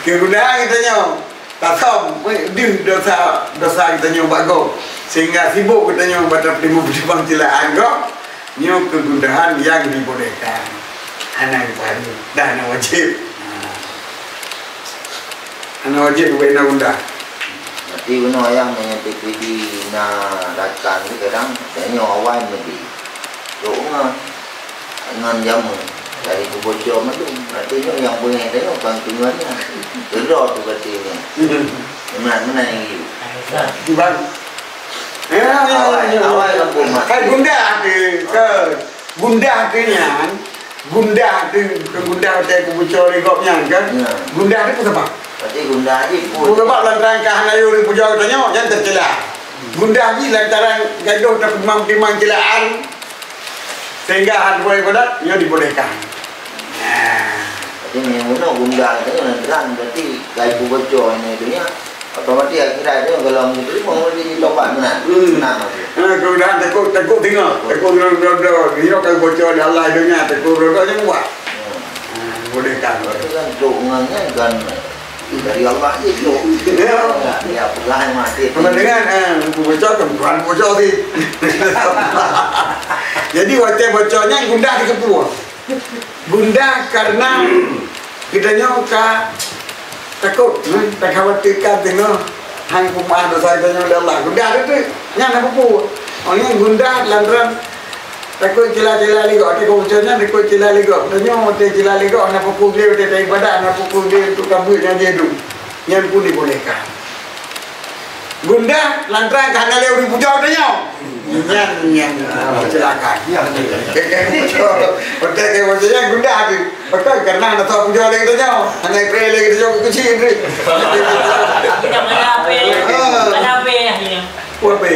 Kegundahan kita nyawa tasom di dosa kita nyawa bago sehingga sibuk kita nyawa baca pribang cilaan go nyawa kegundahan yang dibolehkan anak baru dan wajib benda gundah. Berarti guna yang menyentuh di datang ni kadang nyawa awal mesti doa dengan jamu dari bocor itu artinya yang punya itu bantuannya kedua tu berarti ini mana yang itu bang awal kampung kan gundah dari bocor legopnya kan gundah itu apa berarti gundah itu sebab lantaran kahana yuri bocor tanya yang tercela gundah ni lantaran gaduh tak memang celaan sehingga hal boleh pada ia dibolehkan. Jadi memang gundah itu nantikan berarti gaya bocor ini dunia otomatis akhirnya itu kalau gitu mau dicoba mana? Kemudian tekuk tengok, dia kalau bocor di Allah dunia tekuk roda je buat. Bolehkan. Itu kan doanya kan dari Allah itu. Ya pegang mati. Kemudian bocor kemudian bocor di. Jadi waktu bocornya gundah di kepua. Gundah karena kita nyoka takut, tak khawatirkan tengok hang kumah dosa kita nyoka Allah. Gundah itu nyana kepua. Orangnya gundah lantaran takut cila-cila ligo. Ada bocornya takut cila ligo. Tanya waktu cila ligo, anak pukul dia untuk ibadah, anak pukul dia untuk kabut yang dia tu, yang pun dibolehkan. Gundah lantaran karena dia dipuja tanya. Yang kecelakaan. Betul ke bocornya gundah tu. Betul karena anak tahu puja lagi tu jauh. Anak pray lagi tu jauh kecil tu. Kita mana apa ya ini? Apa?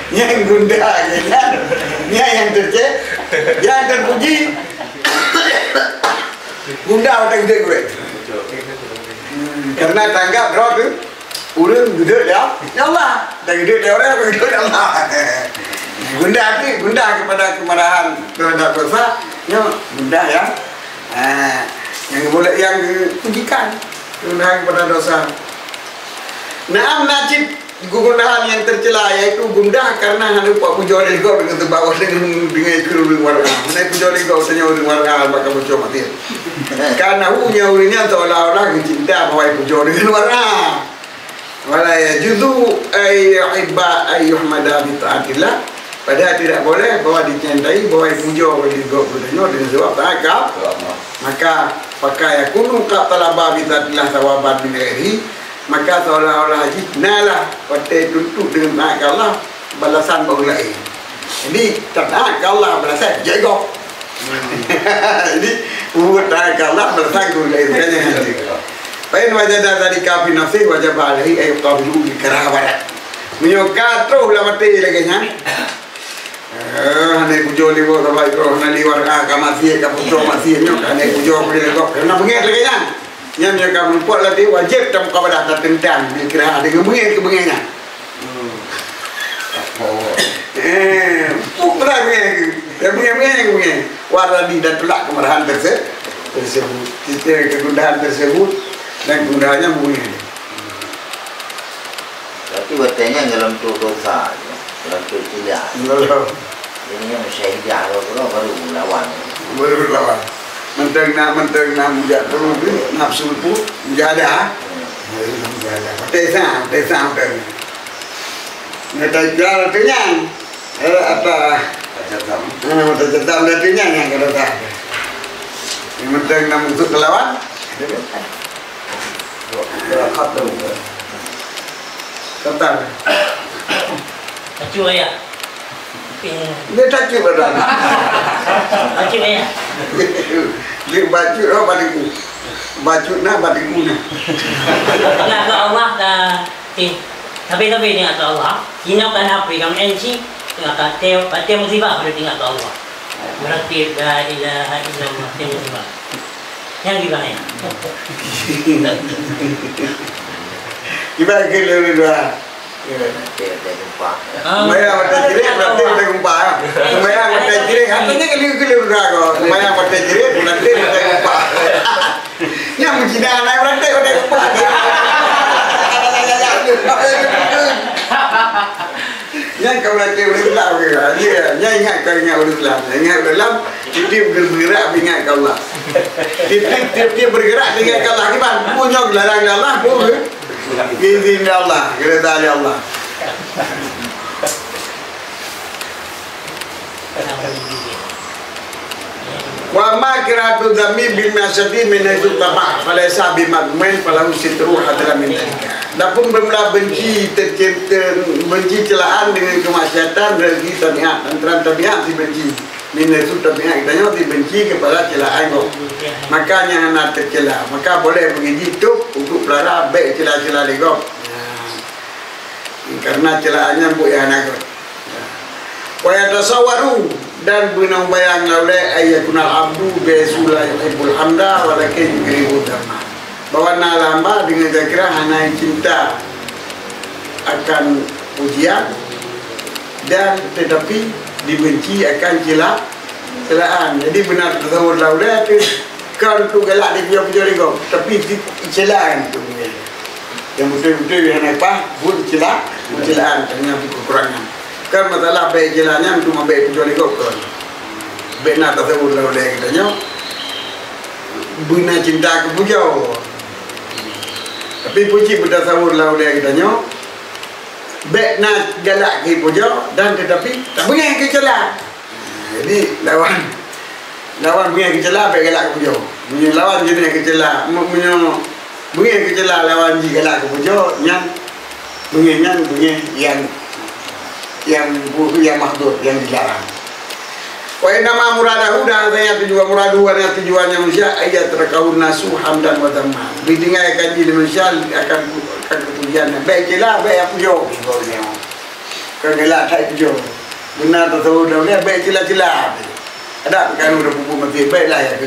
Yang gundah kan. Yang terpuji. Gundah orang gede gue. Karena tanggap roh tu urang gede dia. Ya Allah, dah gede dia orang gede Allah. Gundah kepada kemarahan terhadap dosa. Gundah ya. Yang boleh yang pujikan gundah kepada dosa. Naam najib gundahan yang tercela yaitu gundah karena hanya pak pujo lego dengan bawah dengan kerudung warna. Mana pujo lego senyum dengan warna maka pujo mati. Karena punya urinya seolah-olah cinta bawa pujo dengan warna. Wala yajuzu ay yuhibba ay yuhmada bi ta'atillah. Padahal tidak boleh bahawa dicintai bahawa pujo lego dengan sebab takab. Maka pakai yakunu qatalaba bi ta'atillah sawaban min ghairi. Maka seolah-olah haji nalah partai tuntut dengan taat Allah balasan baru lain. Jadi taat Allah balasan jago. Jadi buat taat Allah balasan baru lain. Pain wajah dari kafi nafsi wajah balik ayat kafiru di kerabat. Menyokat terus lah mati lagi nya. Hanya pujo liwo kabai terus nali warga kamasi kapujo masih nyok. Hanya pujo boleh lekok karena bengek lagi nya. Yang mereka membuat latih wajib dalam kawadah tertentang dikira dengan bengeng-bengengnya. Benar bengeng. Waradi dan pelak kemarahan tersebut. Kita kegundahan tersebut dan kegundahannya bengeng. Berarti bertanya dalam tu dosa, dalam tu tidak. Ini yang syahidah baru melawan. Menteng nak mujak terus nafsu pun menjada. Desa menteng. Neta jalan kenyang. Apa? Tajam dah kenyang yang kata tak. Menteng nak musuh kelawan. Kata. Acu ayah. Dia tak cuba dah. Acu ayah. Dia baju oh badiku. Baju na badiku na. Ingat ke Allah dah. Tapi ni ingat ke Allah. Ingat kan apa yang enci. Ingat kata musibah berarti ingat ke Allah. Berarti la ilaha illallah musibah. Yang gimana ya? Gimana kalau dua? Maya mata jirik berarti kita kumpah. Maya mata jirik, katanya keliru rago. Maya mata jirik berarti kita kumpah. Yang menjina anak berarti kita kumpah. Yang kau berarti berulang kita. Yang ingat kau ingat berulang. Ingat berulang, titip bergerak ingat kau Allah. Titip bergerak ingat kau Allah. Gimana? Punya larang Allah, boleh. Izin Allah, keredaan Allah. Wa ma kiratu dhammi bil masadi min itu taba falaysa bimadmun falahu sitru hadra min dalika. Dapun bermula benci benci celaan dengan kemaksiatan rezeki tabiat antara tabiat dibenci. Min itu tabiat kita nyo dibenci kepada celaan kau. Makanya anak tercela, maka boleh mengizi tuk untuk pelara baik cela-cela legok. Karena celaannya bu ya anak. Wa yatasawwaru dan benang bayang laule ayakunal abdu besula yuhibbul hamda walakin yuridu dhamma. Bahwa nalamba dengan kira hanya cinta akan pujian dan tetapi dibenci akan celaan. Jadi benar tasawwur laule itu kan tu galak dia punya lego tapi celaan tu. Yang betul-betul yang apa? Buat celaan ternyata kekurangan. Kan masalah baik jalannya cuma baik penjual ikut kan. Benar tak tahu lah oleh katanya. Bina cinta ke bujau. Tapi puji berdasar lah oleh katanya. Baik nak galak ke bujau dan tetapi tak boleh ke celah. Jadi lawan punya ke celah baik galak ke bujau. Punya lawan jenis ke celah. Punya ke celah lawan ji galak ke bujau yang yang mahdur yang dilarang. Wa inama muradahu dan artinya tujuan muradu dan tujuannya manusia ayat terkaun nasu hamdan wa dhamma. Bidingai kaji manusia akan kepujian baik celah baik pujo. Kagak tak pujo. Benar tu tahu dah ni baik cila-cila. Ada kan udah buku mati baiklah ya kan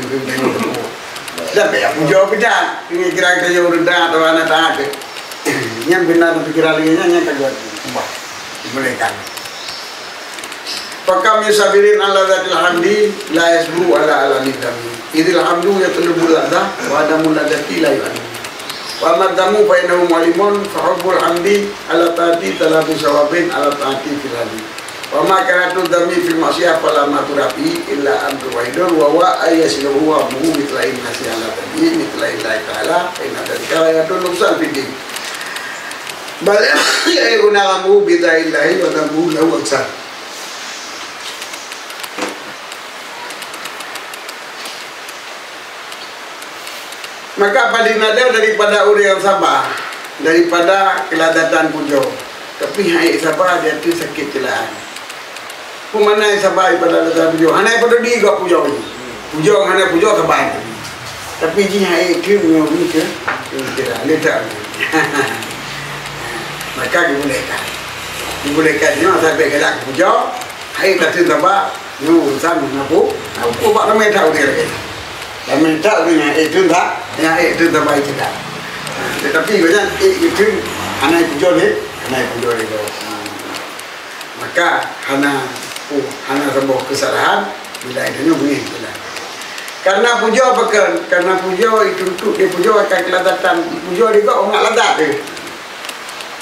dah baik pujo pedang. Ini kira kerja udah atau anak tak ke. Yang benar tu kira lagi yang kagak. Boleh kan. Fakam yusabirin ala zatil hamdi la yasbu ala ala nidami. Idil hamdu yatlubul ladha wa adamul ladati la yu'an. Wa madamu fa innahu mu'alimun fa hubbul hamdi ala ta'ati talabu sawabin ala ta'ati fil hadi. Wa ma karatu dami fil masyiyah fala maturabi illa amru wahidun wa wa ayyasilahu wa muhu mitlain nasi ala tabi mitlain la ta'ala inna dalika yadun nufsal fidin. Balik ya gunamu bida'illahi wa damu lahu aksar. Maka paling ada daripada orang yang sabar, daripada keladatan pujo. Tapi hai sabar dia tu sakit celaan. Pemana yang sabar daripada keladatan pujo? Hanai pada dia gak pujo ni. Pujo hanai pujo sabar. Tapi ji hai tu ni ke? Tidak letak. Maka dibolehkan. Dibolehkan ni sampai kelak pujo. Hai tak sabar. Nu sama ngapu. Aku buat ramai tahu dia lagi. Dan minta punya itu tak, yang itu tak baik tidak. Tetapi macam itu anak pujo ni, maka hana sebuah kesalahan bila itu bunyi tidak. Karena pujo bukan, karena pujo itu untuk dia pujo akan keladatan, pujo dia kok orang ladat tu.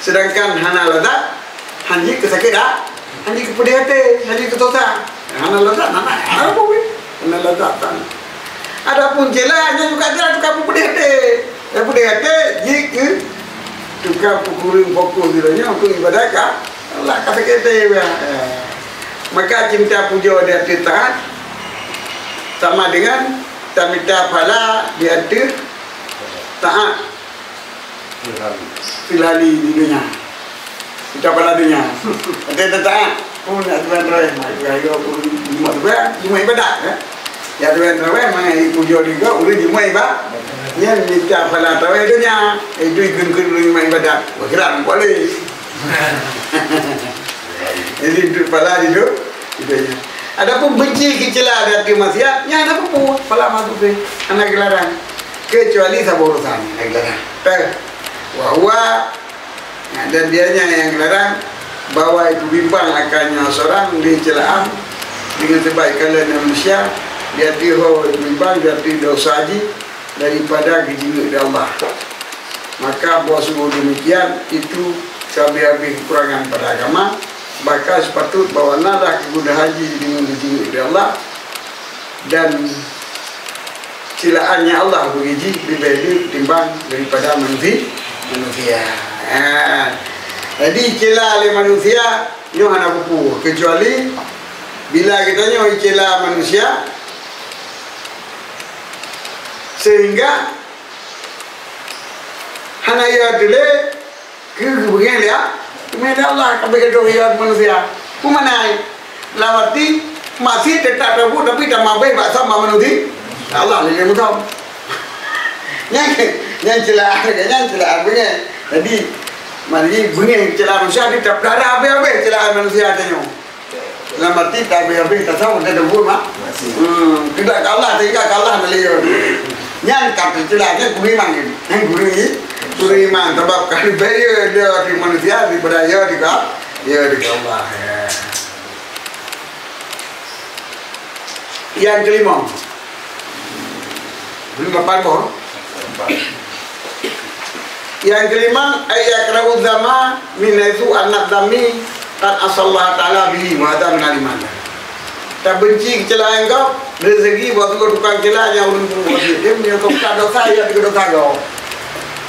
Sedangkan hana ladat, hanji kesakit dah, hanji kepedih hati, hanji ketosa, hana ladat, hana apa ni? Hana ladat tan. Adapun jelanya juga dia tukar pedih hati. Dia pedih hati jika tukar kuring fokus dia untuk ibadah kah? Allah kata kita maka cinta puja dia taat sama dengan minta pahala dia taat filali di dunia. Kita pahala dunia. Dia taat pun nak tuan roh ayo pun cuma ibadah ya tuan rawai mengenai pujo juga urus cuma ibadah yang minta pahala rawai dunia itu ikut rumah ibadat wakilan boleh jadi itu pahala itu adapun benci kecela dan kemaksiat yang ada pun pahala masuk ke anak gelaran kecuali saburusan anak gelaran wahwa dan dianya yang gelaran bahwa itu bimbang akannya seorang di celaan dengan sebaik kalian manusia dia tiho bimbang dia dosa haji daripada kejinut dari Allah. Maka buat semua demikian itu habis kekurangan pada agama. Maka sepatut bawa nalah kegudah haji dengan kejinut dari Allah dan cilaannya Allah begitu lebih timbang daripada manusia. Jadi cila oleh manusia yang hana buku kecuali bila kita nyoy cila manusia sehingga hana ya dulu ke begini ya kemudian Allah kabeh doa manusia kumanai lawati masih tetap tahu tapi tak mampu bahasa manusia Allah ni mudah yang celah begini jadi mari begini celah manusia di tak ada apa-apa celah manusia tanya lawati tak habis tak tahu ada rumah tidak kalah tidak kalah beliau yang kata celahnya kuriman yang kuriman sebab kalau bayar dia di manusia daripada ya di Allah. Yang kelima yang kelima ayat kerau zama minaitu anak dami kan asallah ta'ala bihi wa hadha min alimanah. Tak benci kecelakaan kau rezeki buat kau tukang celah yang ulun pun dia punya tukang dosa ya di dosa kau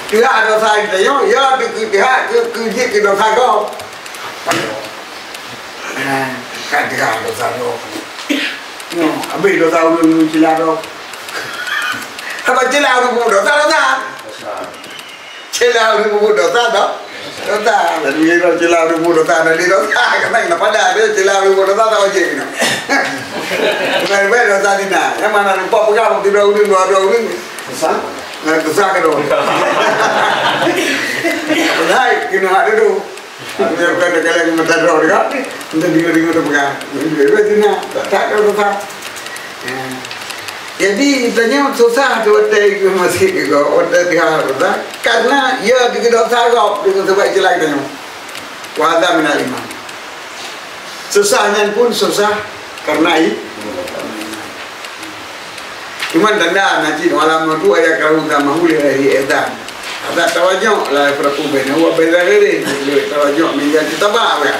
dia dosa kita yo ya di kerja ke dosa kau kan dia dosa kau no habis dosa ulun celah kau apa celah ulun pun dosa celah ulun pun dosa dosa dan dia celah ulun pun dosa dan dia dosa kata pada dia celah ulun pun dosa tak wajib ni benar-benar dosa dina yang mana lupa pegang tidak ulun dua ulun dosa kan dong benar kena ada tu Dia bukan kalau mata roh dia, dia dengar pegang. Dia tu tak tahu apa. Jadi tanya susah tu waktu itu masih juga waktu tiga tu, karena ia tidak sagap dengan sebab celak tanya. Wada minalima. Susahnya pun susah karena itu. Cuma tanda nanti malam tu ayah kalau sama huli hari edan. Ada tawajud lah perkuben. Awak bela diri. Tawajud menjadi tabak ya.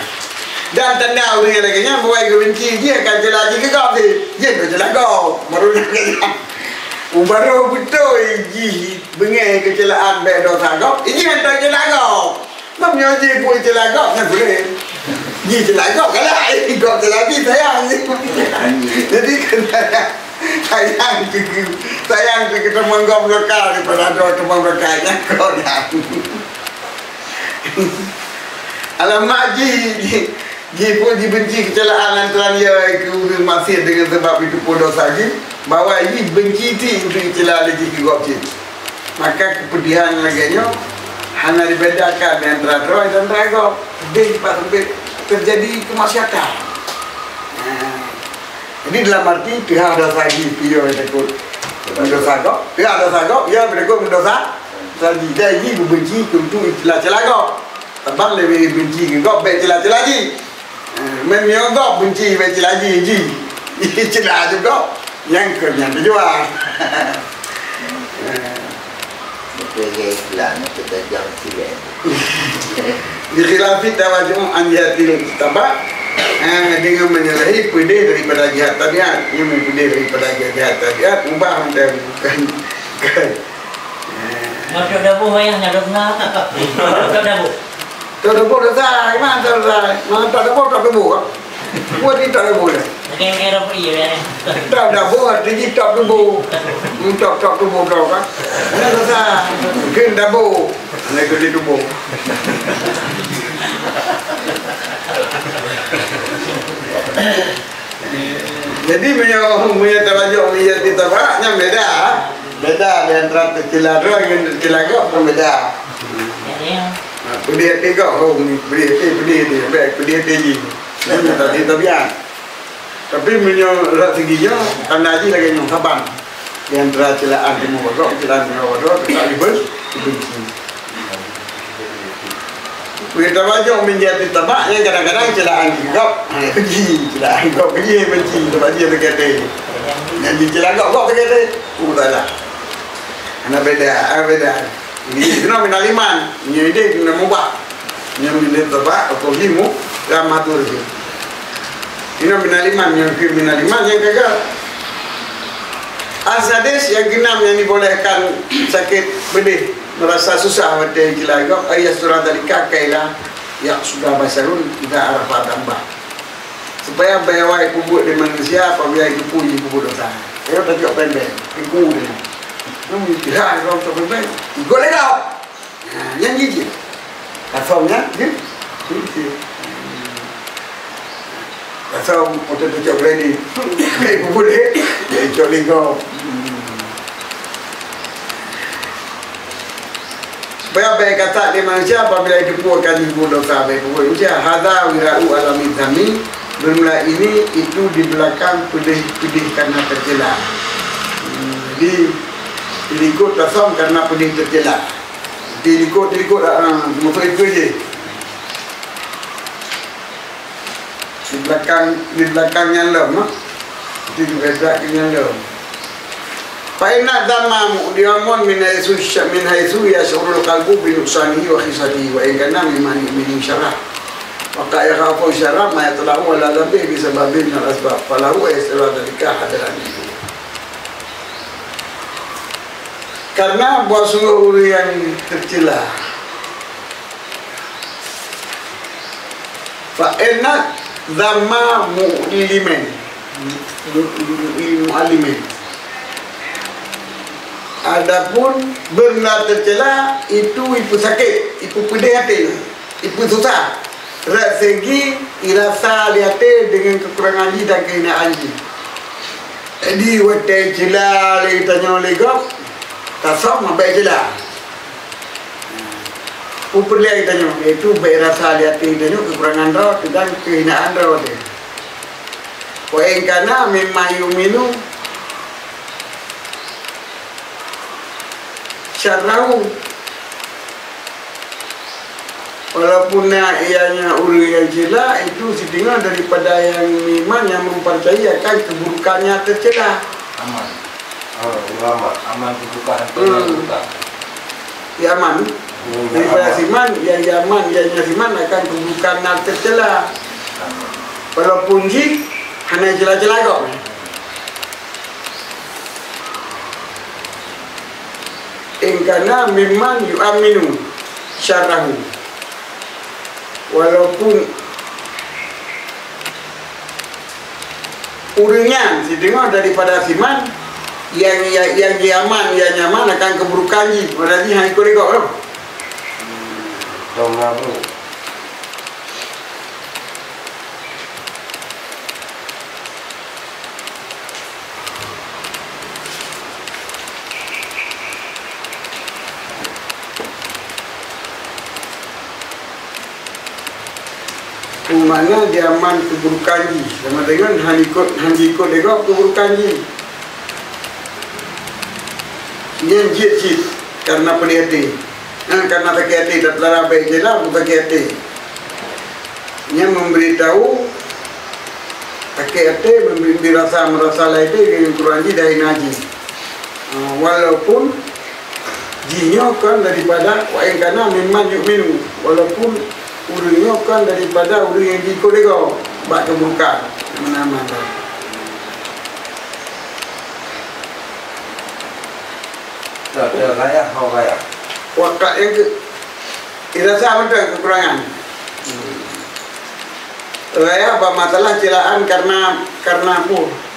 Dan tanda orang lagi nya buat kebenci dia akan jelajah ke kau ni. Dia berjelah kau. Baru nak. Baru betul ji bengai kecelakaan be dosa kau. Ini hantar jelah kau. Mamnya je buat jelah kau kan boleh. Ji jelah kau kalau kau jelajah sayang. Jadi kena sayang kita menggom lokal daripada ada teman lokalnya kau dah. Alamak ji pun dibenci kecelakaan antara dia ke masih dengan sebab itu pun dosa ji bahawa ji benci ti untuk kecelakaan lagi ke gopci. Maka kepedihan laganya hanya dibedakan antara roh dan raga. Dia sampai terjadi kemaksiatan. Ini dalam arti pihak dosa lagi dia takut mendosa kau, pihak dosa kau, dia berikut mendosa lagi. Dia ini benci untuk celah-celah kau. Abang lebih benci kau baik celah-celah lagi. Memang kau benci baik celah lagi ji. Celah juga yang kerja berjuang. Betul Islam kita jam silen. Di khilafit tawajum anjatil tabak. Dengan menyalahi pedih daripada jihad tabiat, yang pedih daripada jihad tabiat, ubah dan bukan. Masuk dapur ayah nak dengar. Masuk dapur. Tak dapur dah, mana tak dah, mana tak dapur tak dapur. Buat ni tak dapur dah. Kena dapur iya ni. Tak dapur, tinggi tak dapur, tak dapur kau kan. Mana dah, kena dapur, nak kena dapur. Jadi punya tawajuk punya titabaknya beda. Beda antara tercela roh dengan tercela kau pun beda. Pedih hati kau, pedih dia, baik pedih hati je. Ini tadi tabiat. Tapi punya seginya tanda haji lagi yang sabar. Di antara celaan di muka celaan di muka tak dibenci. Kita baca menjadi tabak yang kadang-kadang celaan kau, pergi celaan kau pergi benci sebab dia berkata, nanti celaan kau berkata, tak lah. Anak beda. Ini fenomena liman, ini dia kena mubah, yang menjadi tabak atau limu dan matur dia. Fenomena liman yang kagak. Asades yang genam yang dibolehkan sakit pedih. Merasa susah waktu yang kau ayat surah dari kakailah yang sudah basarun kita arah tambah supaya bayawai kubur di manusia apabila itu puji kubur dosa. Saya tak jauh pendek, ikut dia. Namun tidak kau tak pendek, ikut kau. Yang gigi, asalnya gigi. Asal untuk cocok ready, kayak kubur dia, cocok kau. Baik kata di manusia apabila itu akan ibu dosa baik manusia hadza wira'u alami zami bermula ini itu di belakang pedih karena tercela. Jadi diikut tasam karena pedih tercela. Diikut maksud itu je. Di belakangnya lem, itu juga belakangnya lem. Fa'inna dhamma diamun min haitsu yash'urul qalbu bi nuqsanihi wa khisatihi wa in kana mimman yu'minu syarah wa ka yakhafu syarah ma yatlahu ala dhanbi bi sababin min al-asbab falahu yasra dalika hadaran itu. Karena buat seluruh yang tercela fa'inna dhamma mu'limin adapun benda tercela itu sakit, itu pedih hati, itu susah. Segi irasa lihat dengan kekurangan ji dan kehinaan ji. Jadi waktu cela lagi tanya oleh kau, tak sama baik cela. Upurliya kita nyo, itu baik rasa hati kita nyo, kekurangan roh dan kehinaan roh dia. Wa in kana mimma yuminu syarrahu, walaupun ianya uri yang cela itu setengah daripada yang iman yang mempercayai akan keburukannya tercela. Aman. Ulama aman keburukan keburukan. Ya aman. Daripada siman, yang aman, yang siman akan keburukan yang tercela. Walaupun jik hanya cela-cela kok. Ingkana mimman yu'aminu syarrahu, walaupun uringan setengah daripada siman yang aman, yang nyaman akan keburukan ji. Berarti hanya ikut loh. Dong ngabu. Mana dia aman keburukan ji. Sama dengan hanya ikut legok keburukan ji. Yang jit karena pelihati. Karena tak hati tak telah baik je lah, bukan hati. Yang memberitahu tak hati, memberi merasa lain itu Quran ji dari naji. Walaupun jinyo kan daripada wa in kana mimman yu'minu, walaupun urinya kan daripada uri yang diikut legok bak keburukan mana-mana. Tak ada raya, hau raya. Waktu yang dirasa betul kekurangan. Raya apa masalah celaan karena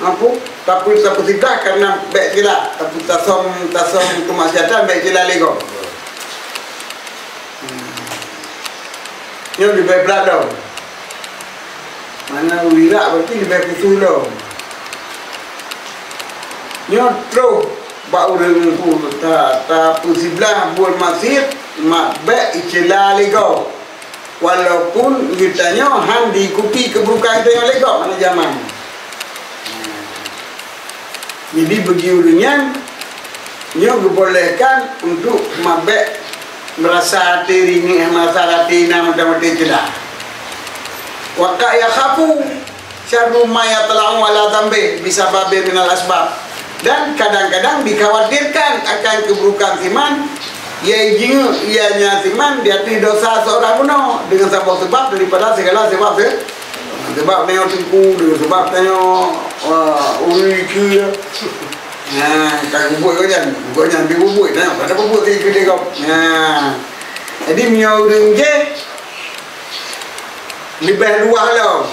apa? Tapi tidak karena baik cela, tapi tasom kemaksiatan baik cela lego. Yang lebih berat dong. Mana wira berarti lebih khusus dong. Nyotro bak urang pun tak pusiblah buat masjid mak baik icela lego. Walaupun kitanya hang diikuti keburukan kita yang lego mana zaman. Jadi bagi urangnya nyo dibolehkan untuk mabek merasa hati ringih, merasa hati mata-mata celah. Waqak ya khafu syarru ma yatla'u ala dhanbi bisababi minal asbab. Dan kadang-kadang dikhawatirkan akan keburukan siman, ianya siman di hati dosa seorang kuno dengan sebab daripada segala sebab sebab tengok tengku, dengan sebab tengok uri ke. Kan bubuk kau jangan ambil bubuk, tengok ada bubuk tadi kedai kau. Jadi miau orang je lebih luah lah.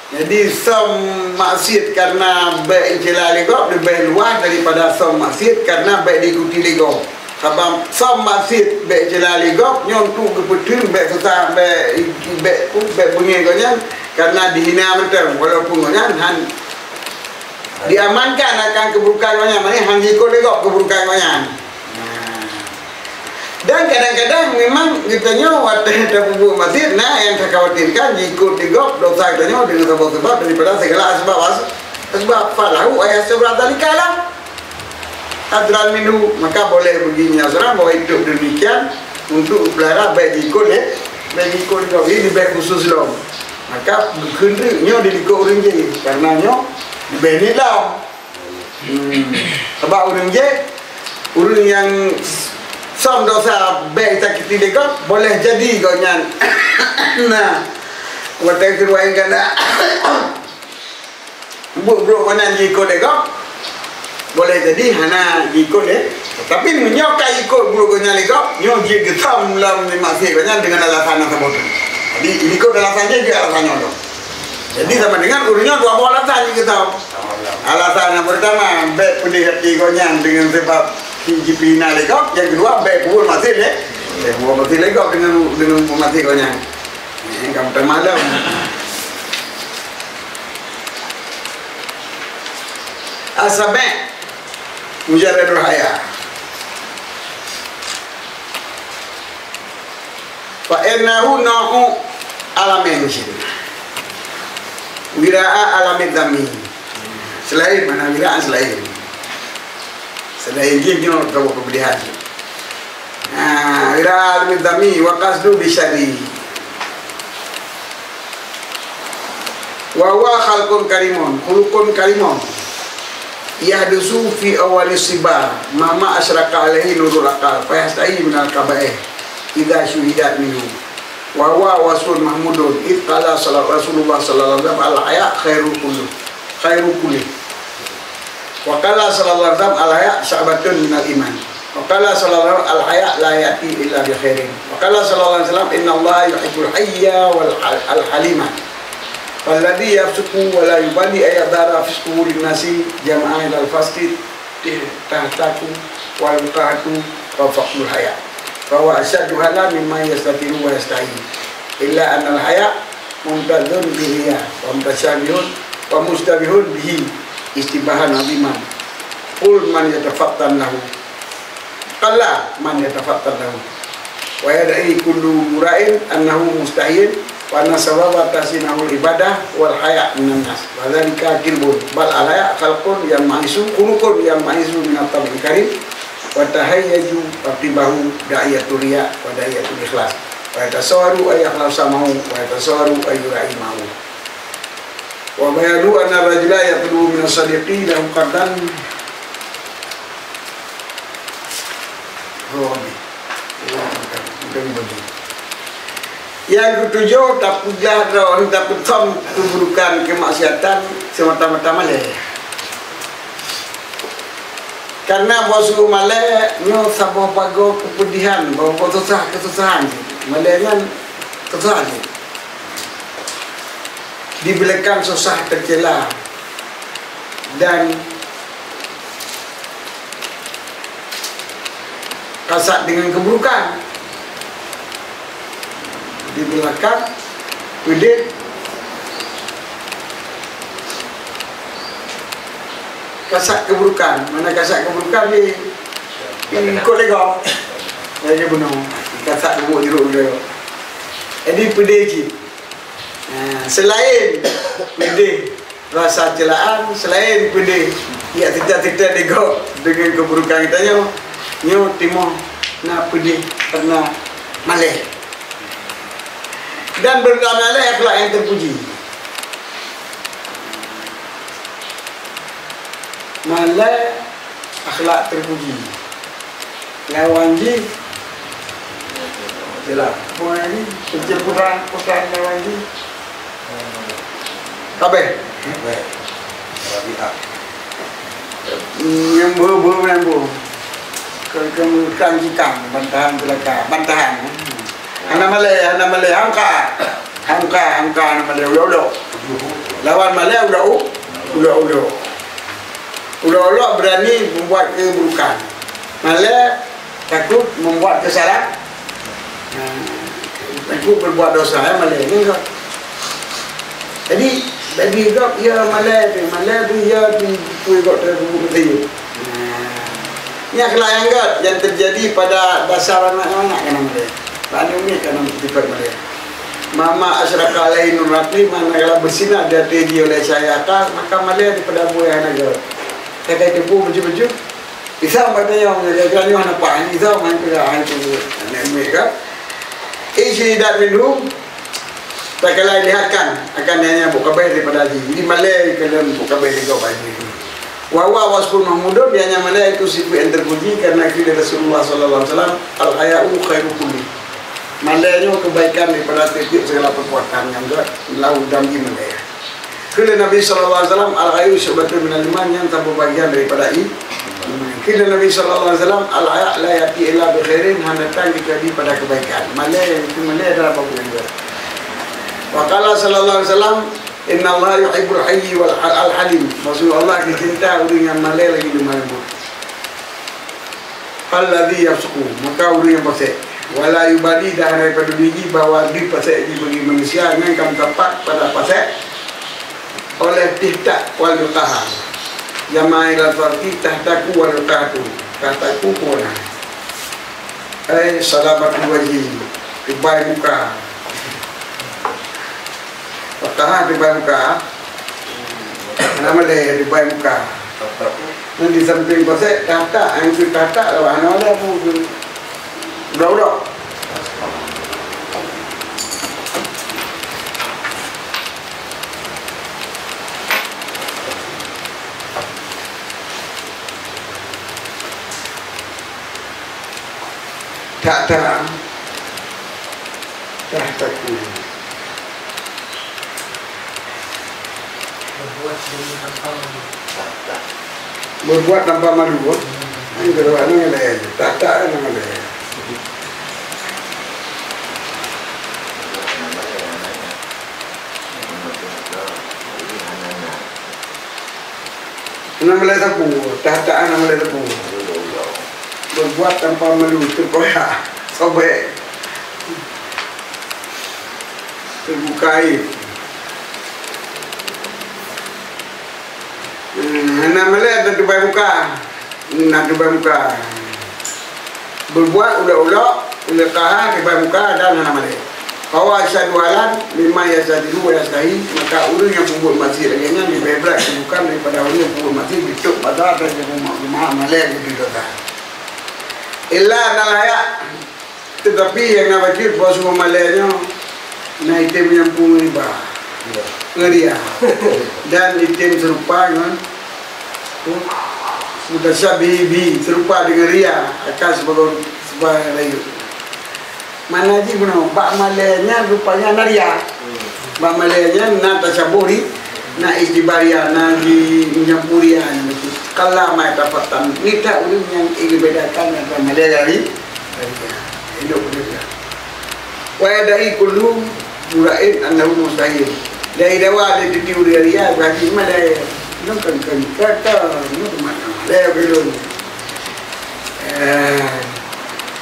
Jadi som maksiat karena baik celah legok lebih luah daripada som maksiat karena baik diikuti legok. Sebab som maksiat baik celah legok nyontu kepetin baik susah baik bunyi kau nyan karena dihina betul walaupun kau nyan diamankan akan keburukan kau nyan, mana hang ikut legok keburukan kau nyan. Dan kadang-kadang memang kitanya waktu bubuk masjid, yang saya khawatirkan ikut digop dosa kitanya dengan sebab-sebab daripada segala sebab falahu ayat seberat dalikalah adran minhu, maka boleh begini seorang bahwa hidup demikian untuk pelihara baik ikut digop ini baik khusus loh. Maka kendrinya diikut orang je karena nyo dibeni lah. Sebab orang je orang yang som dosa baik sakiti legok boleh jadi kau nyan. Nah, waktu kedua yang kena buk kau nyan ikut legok boleh jadi hana ikut tapi menyokai ikut buk kau nyan legok nyo je getam lam masih kau nyan dengan alasan tersebut. Jadi ikut alasannya juga alasannya tu. Jadi sama dengan urusnya dua alasan kita. Alasan yang pertama baik pedih hati kau nyan dengan sebab hina legok, yang kedua baik pukul masih pukul masih legok dengan masih kau nyan. Kamu termalam. Asabe mujaradul haya. fa innahu na'u alamin sini wira'a alamin dami selain mana wira'an selain gini kalau kemudian wira'a alamin dami wa qasdu bisyari wa huwa khalqun karimun khuluqun karimun yahdusu fi awali sibar mama asyraka alaihi nurul aqal fa yastahi min al kaba'ih idza syuhidat minhu wa huwa wasul mahmudun id qala Rasulullah sallallahu alaihi wasallam al haya khairu kulli wa qala sallallahu alaihi wasallam al haya sya'batun min al iman wa qala sallallahu al haya la yati illa bi khairin wa qala sallallahu alaihi wasallam inna Allah yuhibbul hayya wal halima walladhi yafsuku wa la yubali ayadara fisku linnasi jama'an al-fasqid tahtaku wal muqahatu wa faqul haya bahwa asyadu hala mimma yastatiru wa yastahi illa anal haya mumtadun biriya wa mutashabihun wa mustabihun bihi istibahan aziman qul man yatafattan lahu qalla man yatafattan lahu wa yad'i kullu mura'in annahu mustahin wa nasababa tasinahul ibadah wal haya minan nas wa dzalika kilbun bal alaya khalqun yang ma'isu khuluqun yang ma'isu minat tabi'in karim wa tahayyaju fatibahu da'iyatul riya wa da'iyatul ikhlas wa yatasawwaru ay yakhlasa-mahu wa yatasawwaru ay yura'imahu wa bayanu anna rajula yatlubu min as-sadiqi lahu qardan yang ketujuh, tak puja orang tak petom keburukan kemaksiatan semata-mata malai. Karena bosku malai nyo sabah pago kepedihan, bawa kesusahan. Malai kan kesusahan. Dibelikan susah tercela dan kasat dengan keburukan. Di belakang Widit kasak keburukan. Mana kasak keburukan di kolegok saya bunuh kasak bubuk jeruk dia. Jadi pedih cik. Selain pedih rasa celaan, selain pedih ya tidak degok dengan keburukan kita nyo timur na pedih karena malih. Dan berdamailah akhlak yang terpuji. Malai akhlak terpuji. Lawan ji, jelas. Puan ini kecil putra lawan ji. Kabeh. Yang bu. Kemudian kita bantahan. Anak Malay angka anak Malay udah lawan Malay udah berani membuat keburukan. Malay takut membuat kesalahan, takut berbuat dosa. Malay ni kok. Jadi kok ya Malay tu ya tu kok terbunuh tu. Ini akhlak yang terjadi pada dasar anak-anak kan Malay. Lalu ni kan sifat Malay. Mama asyraka alaihi nurati manakala bersinar di hati oleh cahaya akal, maka Malay daripada buaya naga. Kata debu baju-baju. Isau katanya menjaga ni mana pak? Isau main pegang itu mereka. Syaidat minhum tak kala lihatkan akan hanya buka bayi daripada haji. Jadi Malay kena buka bayi kau baju. Wawa waspun mahmudun dia Malay itu sifat yang terpuji karena kira Rasulullah sallallahu alaihi wasallam al-haya'u khairu kulli. Malaynya kebaikan daripada tiap segala perbuatan yang lau dami Malay. Kira Nabi sallallahu alaihi wasallam al-hayu syu'batun minal iman yang tak berbahagian daripada kira Nabi sallallahu alaihi wasallam al-haya' la yati illa bi khairin datang kecuali pada kebaikan. Malay itu Malay adalah bagus juga. Wa qala sallallahu alaihi wasallam inna Allah yuhibbul hayyi wal halim. Rasulullah dicinta orang yang Malay lagi lembut. Alladhi yafsuku maka orang yang fasik. Wala yubadi dah daripada biji bahawa di pasal ini bagi manusia yang kamu tepat pada pasal oleh tihtak wal yuqaha jama'il al-farti tahtaku wal yuqahatu tahtaku kuna salamat wajhi Tibai muka. Patahan tibai muka. Nama le tibai muka. Nanti samping pasal kata, yang tu kata lah, anak ada pun udah. Tak takut. Berbuat tanpa malu. Ini kedua ni ada. Tak nama dia. Nama dia sapu. Tak nama dia sapu. Berbuat tanpa malu. Terkoyak. Sobek. Terbuka air. Nama dia ada tupai muka. Nak tupai muka. Berbuat ulah-ulah. Ulah tahan tupai muka dan nama dia. Kawa asyadu halan. Lima yasadilu wa yastahi. Maka orang yang membuat masjid lainnya dibebrak. Bukan daripada orang yang membuat masjid. Bituk pada dan yang membuat malai. Illa nalayak. Tetapi yang nak baca bos malaynya. Nah item yang pun riba. Ngeria. Dan item serupa kan. Sudah syabihi serupa dengan ria akan sebagai layu. Mana aja benar, bak malaynya rupanya naria. Bak malaynya na tasyabuhi, na istibaria, na di menyampurian. Kalau mai dapatan, ni tak boleh yang ingin bedakan antara malaya dari hidup dia. Wa dari kullu muraid annahu mustahil. Dari dawa di tiuri ria bagi malaya. Nonton kata mana malaya belum.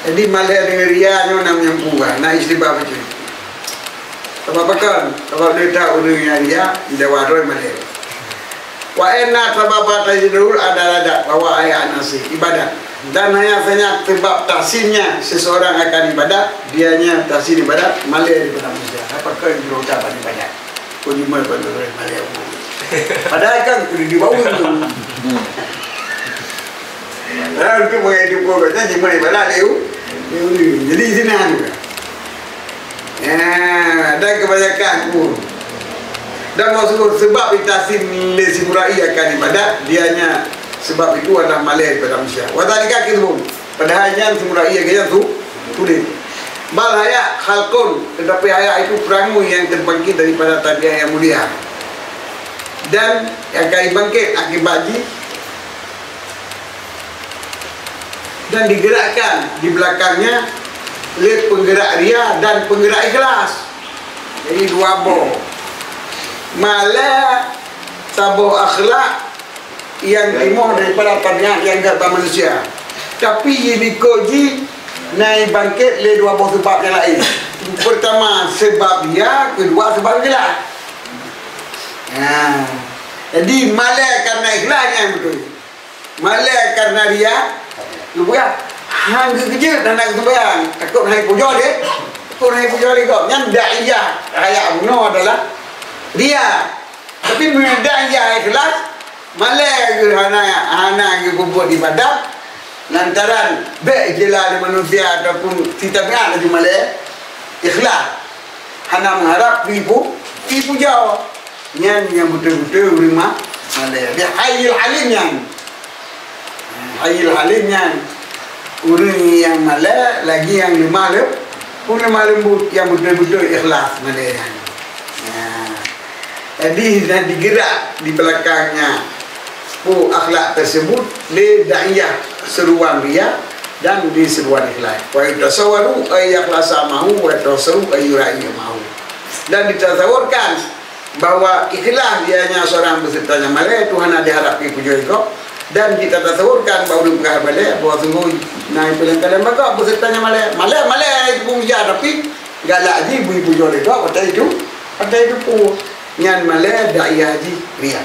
Jadi malaya dengan ria ni namanya buah. Nah istibah macam ni. Apa kan? Kalau dia tahu dengan ria, dia warai malaya. Wa enna sababa tajdul ada bawa ayat nasi ibadat. Dan hanya sebab tahsinnya seseorang akan ibadat, dianya tahsin ibadat malaya daripada manusia. Apakah yang berucap ibadat? Kau di mana pada malaya umum? Padahal kan kudu di bawah tu. Nah, itu boleh dipukatnya di mana balak dia. Jadi sini anu. Ada kebanyakan pun. Dan maksud sebab itasin lesi murai akan ibadat, dianya sebab itu adalah malai pada manusia. Wadalika kitabun. Padahalnya murai akan tu tulis. Bal haya khalqun, tetapi haya itu perangu yang terbangkit daripada tabiat yang mulia. Dan yang akan bangkit akibat ji dan digerakkan di belakangnya oleh penggerak ria dan penggerak ikhlas. Jadi dua boh. Malah sabuh akhlak yang timur daripada tabiat yang kata manusia. Tapi ini koji naik bangkit oleh dua boh sebab yang lain. Pertama sebab dia, kedua sebab ikhlas. Jadi malai karena ikhlasnya yang betul. Malai karena dia lupa hang kerja dan nak sembahyang. Takut naik puja dia. Takut naik puja dia kau. Yang da'iyah ayat bunuh adalah dia. Tapi da'iyah ikhlas malai ke hana ke buat ibadat lantaran baik jelal manusia ataupun sitabiat lagi malai ikhlas. Hana mengharap tipu jauh. Yang betul-betul terima malaya. Dia hayil halimnya. Hayil halimnya. Orang yang malaya lagi yang lemah lembut yang betul-betul ikhlas malaya. Jadi dah digerak di belakangnya akhlak tersebut le da'iyah seruan ria dan di seruan ikhlas. Wa tasawwaru ay ikhlasa mahu wa tasawu ay ra'i mahu. Dan ditasawurkan bahwa ikhlas dianya seorang pesertanya malaya Tuhan ada harapi puja ikut dan kita tasawurkan bahawa dia malaya bahawa sungguh naik pilihan kalian maka pesertanya malaya itu puja tapi galak je bui puja ikut pada itu pun nyan malaya da'iyah je ria.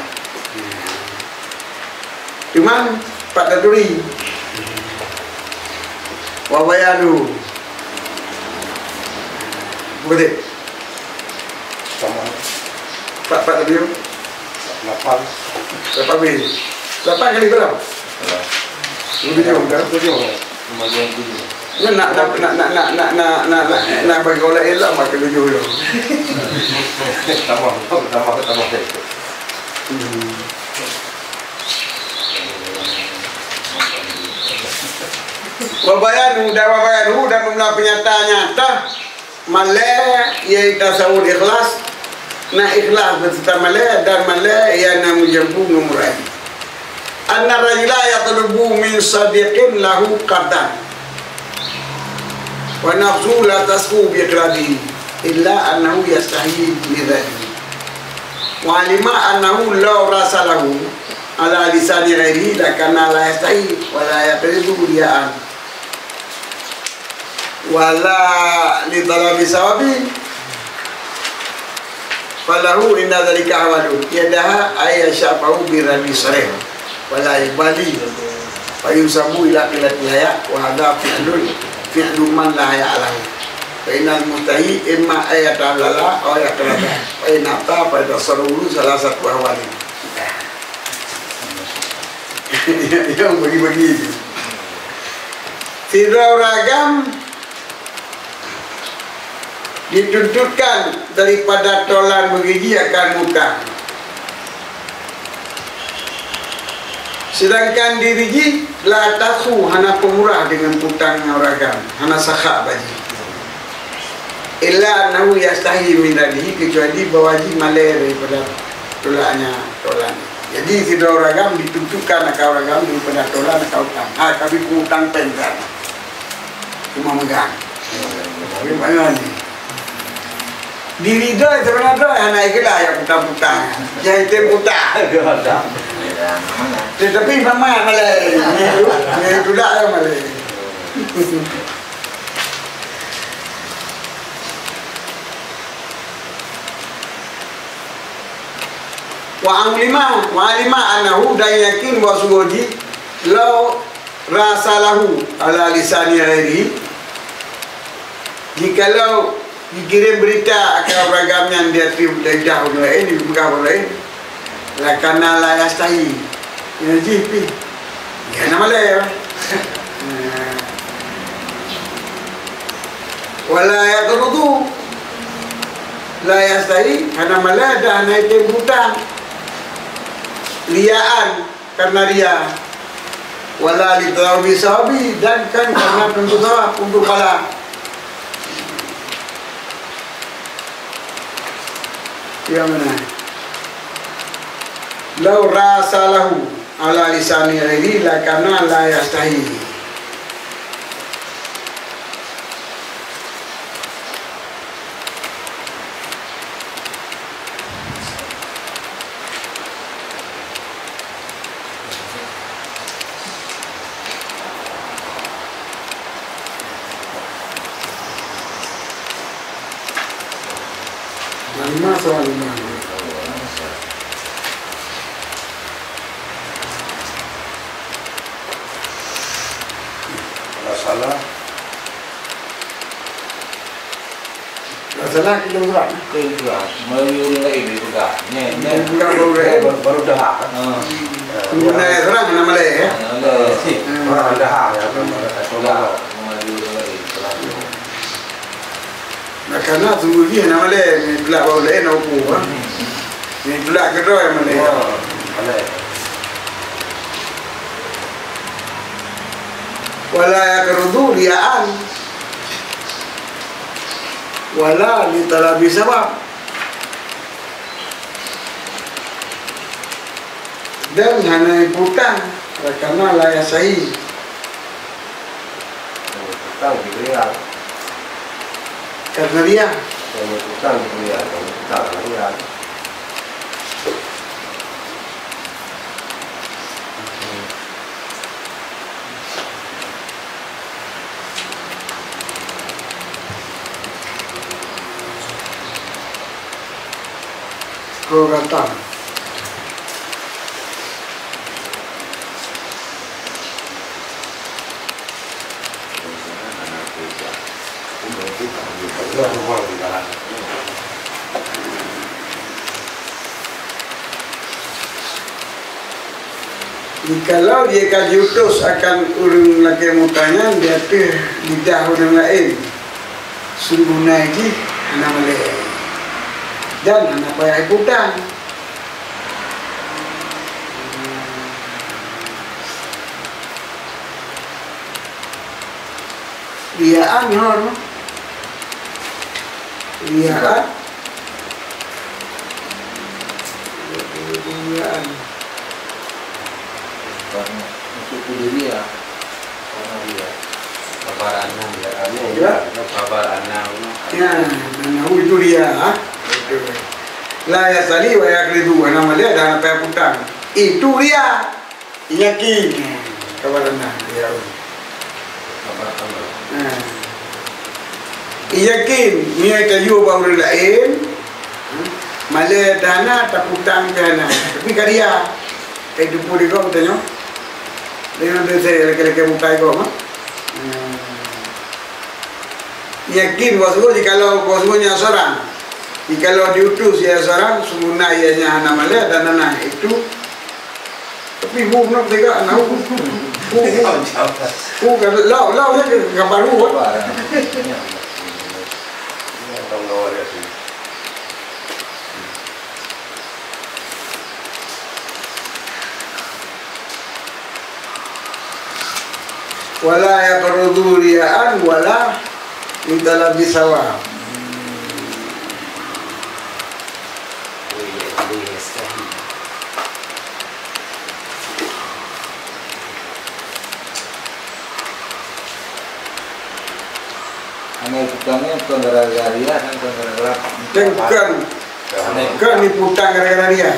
Cuman Pak Taduri wabayanu Betul. Sama Pak lebih. 8. Berapa habis? 8 kali berapa? Lebih jauh dah. 7. Bagian 7. Nak bagi orang elak makan 7 dulu. Tambah. Wabayanu dan membelah penyataan nyata malai ia tasawur ikhlas na ikhlas berserta malai dan malai ia namu jambu ngumurai anna rajula yatlubu min sadiqin lahu qadan wa nafsu la tasku bi iqradihi illa annahu yastahi bi dhalihi wa alima annahu law rasa lahu ala lisani ghairihi lakana la yastahi wa la yaqridu riya'an wala li talabi sawabi falahu inna dzalika hawalu yadaha ayyashafahu bi rabi sarih wala ibali fa yusabu ila qilati haya wa hadha fi'lu man la ya'lam fa innal mustahi imma ayatalala aw yatalaba wa inata fa tasarrulu salah satu hawali yang bagi-bagi itu tidak ragam dituntutkan daripada tolan bergigi akan hutang. Sedangkan diriji la tasu hana pemurah dengan hutang ragam, hana sakha baji. Illa annahu yastahi min dadihi kecuali bawaji malai daripada tolannya tolan. Jadi tidak ragam dituntutkan akan ragam daripada tolan akan hutang. Kami hutang penjara. Cuma megang. Bagaimana ni? Diri dah sebenarnya anak ikhlas yang putang-putang, yang itu putang. Tetapi mama malai, ni tu dah malai. Wa alima anahu dan yakin wa suwadi law rasalahu ala lisani ghairi jikalau dikirim berita akan ragam yang dia terima dari jauh ini bukan lain la kana la yastahi ya jipi ya nama lain wala yaqrudu la yastahi karena malah dah naik hutang riaan karena ria wala li tawabi sabi dan kan karena tuntutan untuk kalah. Yang mana? Lau rasa lahu ala lisani ghairi lakana la yastahi. Soal lima. Masalah kita berat. Mulai juga. Baru dah. Mulai serang nama leh. Baru dah. Nah, karena tunggu dia nama leh, ni belak baru leh nak ukur. Ni belak kedua yang mana? Wala yakrudu riaan. Wala li talabi sabab. Dan hanya hutang karena la yasahi. Hutang diberikan. Karena dia hutang diberikan, hutang diberikan. Rogatan. Jikalau dia akan diutus akan urang laki mutanya, dia tu lidah orang lain. Sungguh naik anak malay. Dan anak payah putang. Riaan hor. Riaan. Riaan. Suku dia, karena dia kabar anak dia, Ya. kabar anak. Ya, nah itu dia. Lah ya tadi wayak itu nama dia dah apa putang. Itu dia. Yakin. Kabarana dia. Kabar anak. Nah. Yakin niat kayu baru lain. Malay dana tak putang dana. Tapi karya. Itu pun dia kau tanya. Dia ada saya laki-laki mukai kau mah. Yakin bosku jikalau boskunya seorang, jikalau diutus ya seorang, sungguhnya ianya anak Malay dan anak itu, tapi bukan mereka anak bukan lau ya kabar buat. Wala ya peruduriaan wala minta lebih sawah. Anak putangnya bukan gara-gara dia, kan gara-gara Kan diputang gara-gara dia.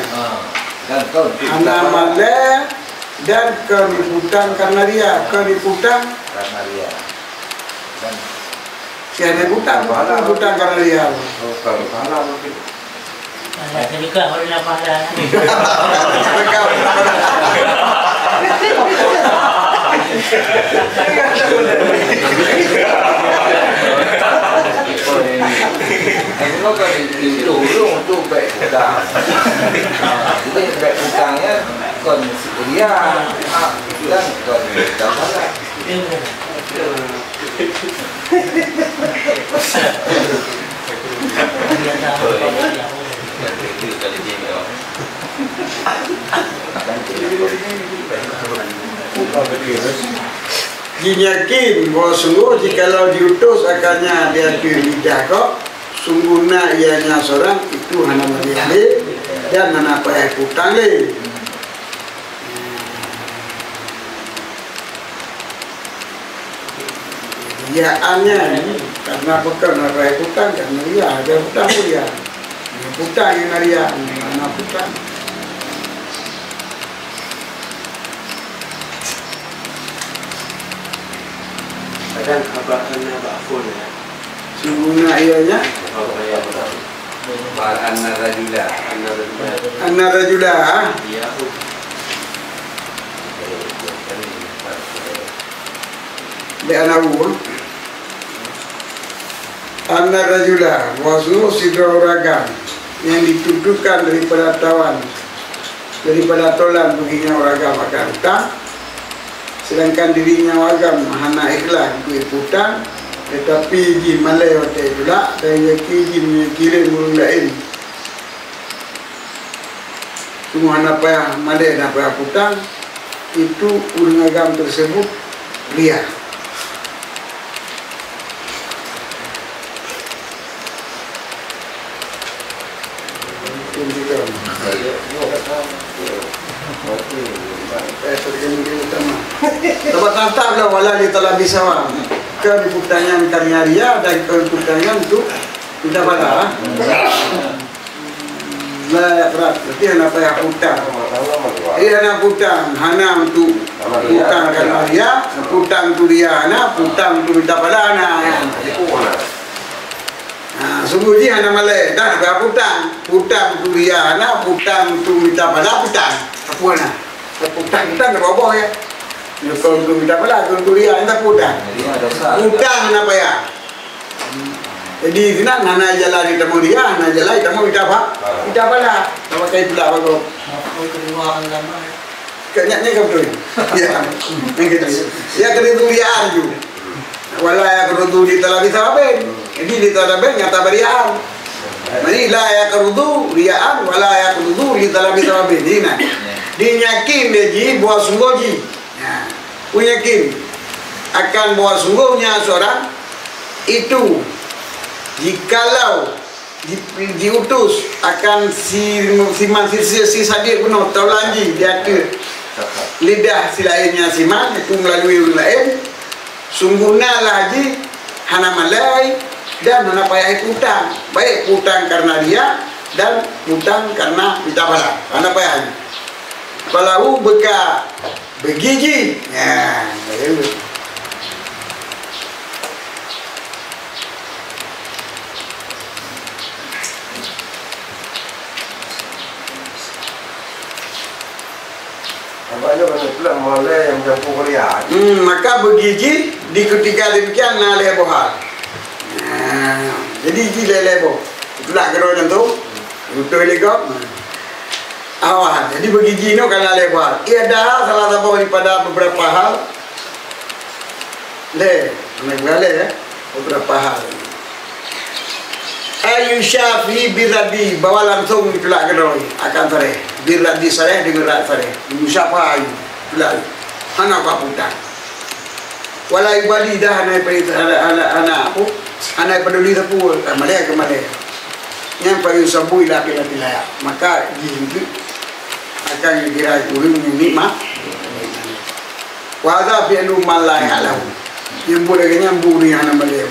dan kau Anak Malay dan kan diputang karena dia, kan diputang karena dia dan siapa putang karena dia. kalau kalah mungkin Alah, sedekah orang nak pahala. Kalau kan itu untuk baik hutang, jadi baik hutangnya kon dia dan kon dapat. Yakin bahwa sungguh jikalau diutus akannya dia lidah kok, sungguhnya ianya seorang itu hana malih dan hana payah putang le. Iyaannya karena bukan payah putang karena dia ada putang pun dia. Putang yang dia hana putang. Kadang abakannya bakful ya. Sungguhnya ianya Anak rajula, anak rajula. Dia Di anak buah anak rajula wasnu sidrauragan yang dituduhkan daripada tawan daripada tolan baginya warga makan hutang, sedangkan dirinya warga hana ikhlas kuih hutang, tetapi izin Malay waktu itu lah dan izin kirim orang lain semua hana payah Malay hana payah hutang, itu urang agam tersebut liar. Dapat tantang lah wala di telah bisa ke pertanyaan karya dia dan ke pertanyaan itu tidak pada lah berat berarti anak payah hutang anak hutang hana untuk hutang karya dia hutang tu dia anak hutang tu tidak pada anak sungguh dia anak Malay dan payah hutang tu dia anak hutang tu tidak pada hutang apa nak hutang ke bawah ya. Kalau tu minta pala, kalau tu dia anda hutang. Hutang apa ya? Jadi senang hana jalan di temu dia, hana jalan di temu minta apa? Minta pala. Sama kayak pula apa kau? Aku keluar gambar. Kenyaknya kau betul. Ya, begitu. Ya kena tulian ju. Wala ya kerudu di talabi sahaben. Jadi di talaben nyata berian. Mani la ya kerudu riaan wala ya kerudu di talabi sahaben. Dina. Dinyakin deji buat sungguhji. Ya. Punyakin akan buat sungguhnya seorang itu jikalau diutus akan si sadir penuh taulanji dia tu lidah si lainnya siman itu melalui orang lain sungguhnya lagi hana malai dan hana payah hutang baik hutang karena dia dan hutang karena kita bala hana payah kalau beka begigi ya baik. Nampaknya banyak pula mulai yang campur Korea. Maka begigi di ketika demikian na lebohal. Jadi ji lebo. Itulah kerojan tu. Untuk legok. Awal. Jadi begigi no kana lebohal. Ia dah salah satu daripada beberapa hal. Ya. Beberapa hal. Ayushafi biradi bawa langsung itulah keroi akan sare biradi sare dengan rat sare musyafa ayu itulah anak kaputan wala ibadi dah anak anak apa anak peduli sepul malaya ke malaya yang payu sabu laki layak maka gitu akan dikira urang nikmat wa ada fi anum malaya alam yang boleh nyambu ni anak malaya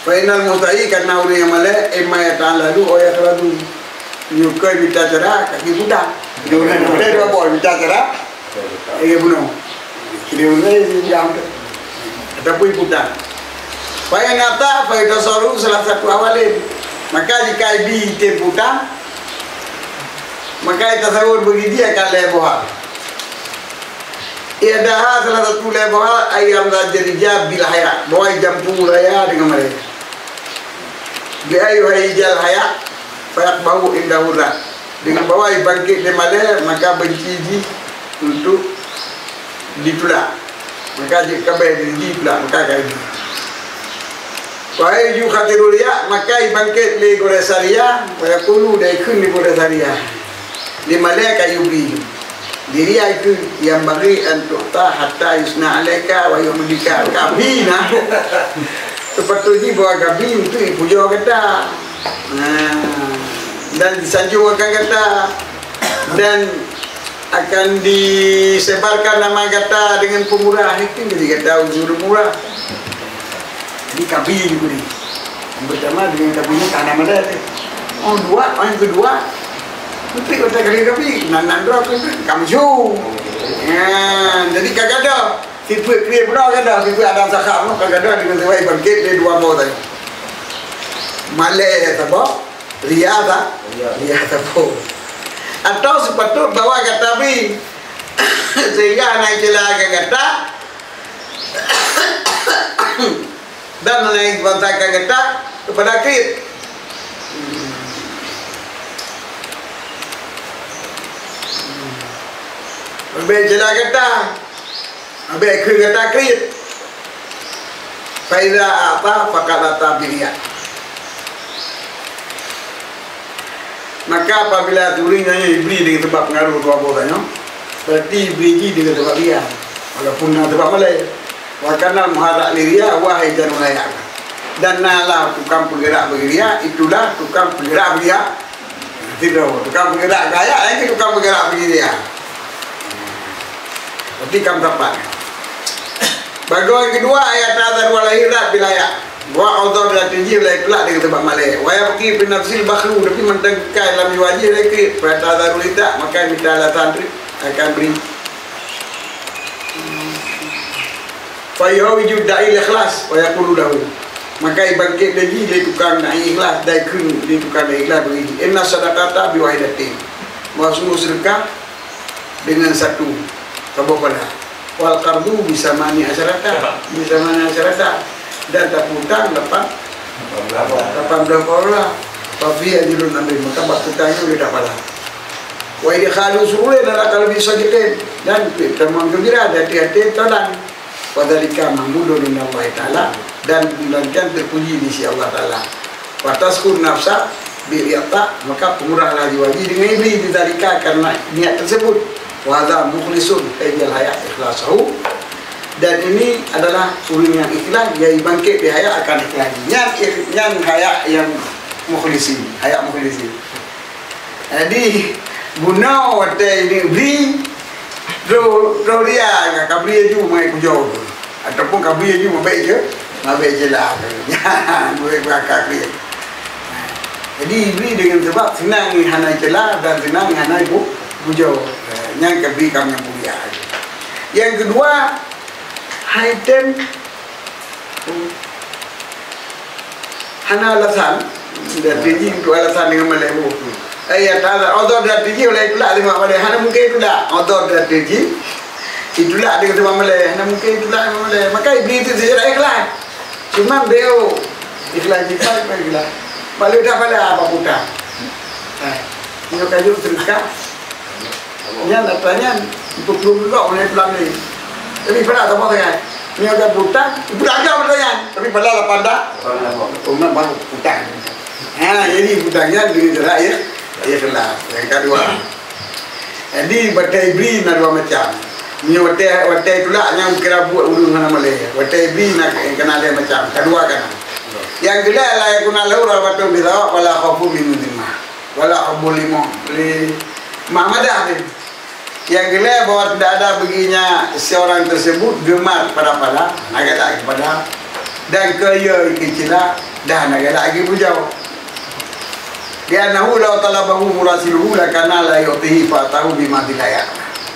Final mutai karena orang yang malai emai tan lalu oya lalu nyukai bita cara kaki budak orang dua boy bita cara bunuh kiri orang jam ada pun budak payah nata payah dosoru salah satu awalin maka jika ibi tem budak maka kita sahur bagi dia akan lebohal ia dah salah satu lebohal ayam raja bilhaya bawa jampu raya dengan mereka biayu haijal haya payak bau indah urat dengan bawah bangkit di malai maka benciji untuk ditulak maka jika baik ditulak maka kaji wahai ju khatirulia maka bangkit li goresaria payak kulu dari kun li goresaria di malai kayu biju diri itu yang bagi untuk ta hatta yusna alaika wa yumdika kabina seperti bawa gabi untuk ibu jawa kata dan disanjungkan kata dan akan disebarkan nama kata dengan pemurah itu jadi kata ujur murah di gabi juga ni bersama dengan gabi ini tanah mana dua yang kedua putri kata kali gabi nanandro kamju jadi kagak ada tipe kriya pernah kan tipe ada sakap no kadang-kadang dengan sesuai bangkit dia dua mau tadi malai apa riada apa atau sepatut bawa kata bi sehingga naik celaka kata dan naik bangsa kata kepada krit berbeza celaka kata Abek kata krit Faiza apa Fakalata biria maka apabila turingnya diberi dengan sebab pengaruh tua botanya berarti beri dengan sebab dia walaupun dengan sebab malai wakana muharak liria wahai janulaya dan nalah tukang penggerak beria itulah tukang penggerak beria tidak tukang penggerak gaya ini tukang penggerak beria berarti kamu dapat bagian kedua ayat azan walahirat bilaya wa auto dan tinggi oleh kelak dengan tempat malai wa yaqi bin nafsil bakhlu tapi mentengkai dalam wajib lagi pada darulita maka minta alasan akan beri fa yawiju da'il ikhlas wa yaqulu lahu maka bangkit lagi dia tukang nak ikhlas dai kun dia tukang nak ikhlas begini inna sadaqata biwahidatin wa sunu sedekah dengan satu kabolah wal qardu bisa mani asyarata dan tak hutang 18 orang tapi ajurun ambil maka bak hutangnya sudah dapat Wa idkhalu sururi adalah kalau bisa dikin dan teman gembira hati-hati tenang. Wadhalika mahmudun min Allah Ta'ala dan terpuji di sisi Allah Ta'ala. Wa taskur nafsa bi'riyata maka pemurahlah jiwa dengan iblis didalika karena niat tersebut. Wa hadza mukhlisun ayyal hayat ikhlasahu dan ini adalah orang yang ikhlas dia bangkit di hayat akan ikhlas. Yang hayat yang mukhlisin, hayat mukhlisin. Jadi guna waktu ini beri Ro dia enggak kabri je mai kujau ataupun kabri je baik je lah. Boleh bakar dia. Jadi beri dengan sebab senang hanai celah dan senang hanai kujau. Yang kabri kami yang mulia. Yang kedua item hana alasan dan tinggi untuk alasan dengan melebu. Ya tak odor dah tinggi oleh itulah dengan malay. Hana mungkin itulah odor dah tinggi. Itulah dengan sebab malay. Hana mungkin itulah dengan malay. Maka iblis itu saja ikhlas. Cuma dia ikhlas kita ikhlas. Malu dah pada apa putar. Ini kayu terika. Yang datanya itu belum juga oleh pelan ni. Tapi pada apa sangat? Ini ada putar. Putar agak bertanya. Tapi pada lah pada. Umat baru putar. Jadi putarnya dengan cara ya. Ikhlas. Yang kedua, jadi batai iblis nak dua macam. Ni batai itulah yang kira buat urung mana malay. Batai iblis nak kena ada macam. Kedua kan. Yang kedua lah yang kuna laura batu bisawa wala khafu min dhimma wala habul limon li Muhammadah ni. Yang kedua bahwa tidak ada baginya seorang tersebut gemar pada naga kepada dan kaya kecila dah naga lagi bujau. Lianahu law talabahu murasiluhu lakana la yu'tihi fatahu bima dilaya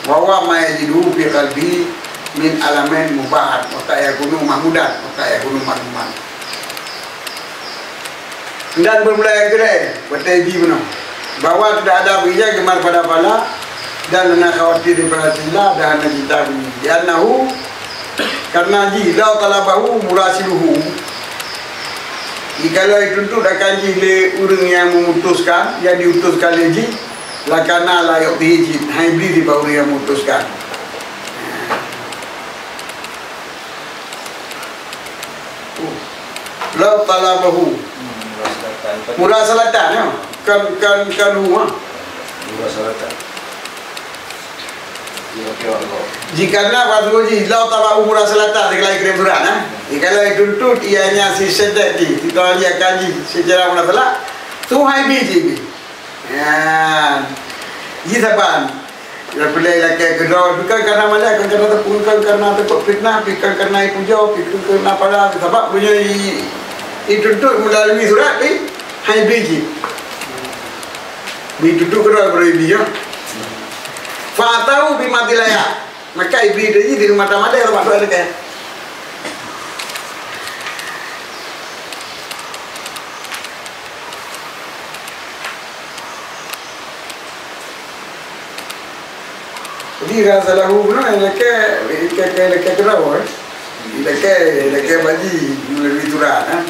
wa huwa ma yajiduhu fi qalbi min alamin mubahat wa yakunu mahmudan wa yakunu madmuman. Dan bermula yang kedua batai bi benar bahwa tidak ada bija gemar pada pala dan nak khawatir daripada Allah dan kita ini. Lianahu karena ji law talabahu murasiluhu jikalau dituntut akan jile orang yang memutuskan, yang diutuskan lagi, lakana layak dihijib, hybrid di bawah yang memutuskan. Lau talabahu, murah selatan, ya, kan rumah. Murah selatan. Jikalau pasal ji, lau talabahu murah selatan, sekalai kira berat, jikalau dituntut ianya si sedati, kita dia kaji secara mudah tu hybrid je. Ya, ji saban. Ya pelai lagi kedua, bukan karena malah, karena terpungkang, karena terkut fitnah, bukan karena puja, bukan karena pada sebab punya dituntut melalui surat ni hybrid je. Dituntut kedua berhibri ya. Fa'atahu bimatilaya. Maka hybrid ni di rumah tamada ya tempat ada kan. Jadi rasa lahu benar leke kenapa? Leke baji lebih turun kan?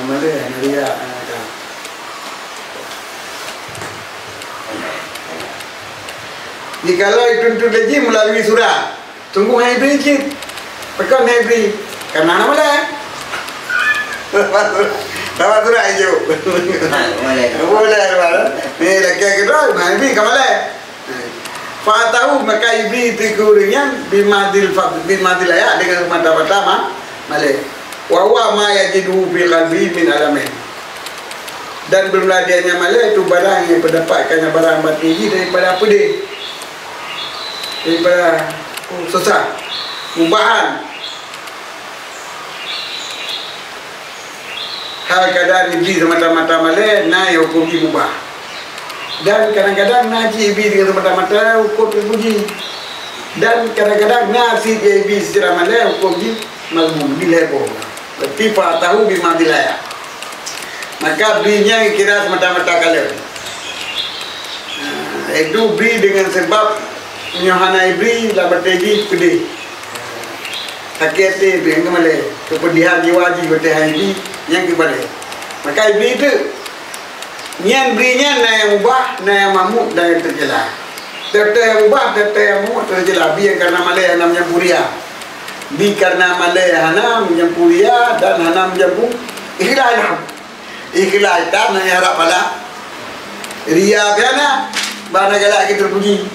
Mana dia? Jikalau dituntut haji melalui surat, tunggu hybrid je. Pekan hybrid. Karena nama dah. Nama surat je. Boleh mana? Ni laki kedua hybrid kamalai. Fa'atahu maka hybrid itu kurangnya bimadil ayat dengan mata-mata malai. Wa huwa ma yajidu fi qalbi min alamin. Dan bermula dianya malai itu barang yang mendapatkannya barang batin daripada apa dia? Daripada susah mubahan hal keadaan iblis semata-mata malai naik hukum mubah dan kadang-kadang naji iblis dengan semata-mata hukum dipuji dan kadang-kadang nasi iblis secara malai hukum di malmum dilebo bertipa tahu bimadilaya maka belinya kira semata-mata kalau itu beli dengan sebab Nyohana ibri la berteji pedih. Sakit yang kemale kepedihan jiwa ji bertehan ibri yang kepada. Maka ibri itu Nyan berinya na yang ubah, na yang mamuk dan yang terjelah. Tete yang ubah, tete yang mamuk terjelah. Bi yang karena malaya hanam jampuria. Bi karena malaya hanam jampuria dan hanam jampu ikhlas. Ikhlas tak na harap pada ria kana bana galak kita terpuji.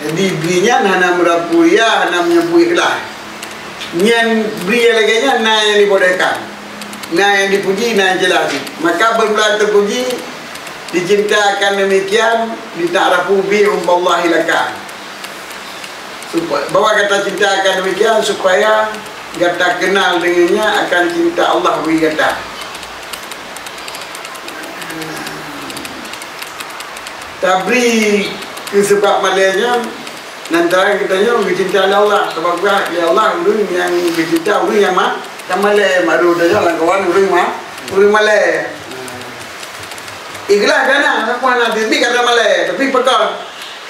Jadi berinya hanam rampuria, hanam jampu ikhlas. Nyan beri lagi nya na yang dibolehkan. Nah yang dipuji, nah yang jelas. Maka bermula terpuji, dicintakan demikian, dita'rafu bi umballahi laka. Bahawa kata cintakan demikian supaya kata kenal dengannya akan cinta Allah bagi kata. Tabri sebab malainya nantara kitanya cinta Allah. Sebab ya Allah urang yang dicinta urang yang mah Malay maru dah lah kawan urang Malay. Ikhlas kana kawan nanti kata Malay tapi pekal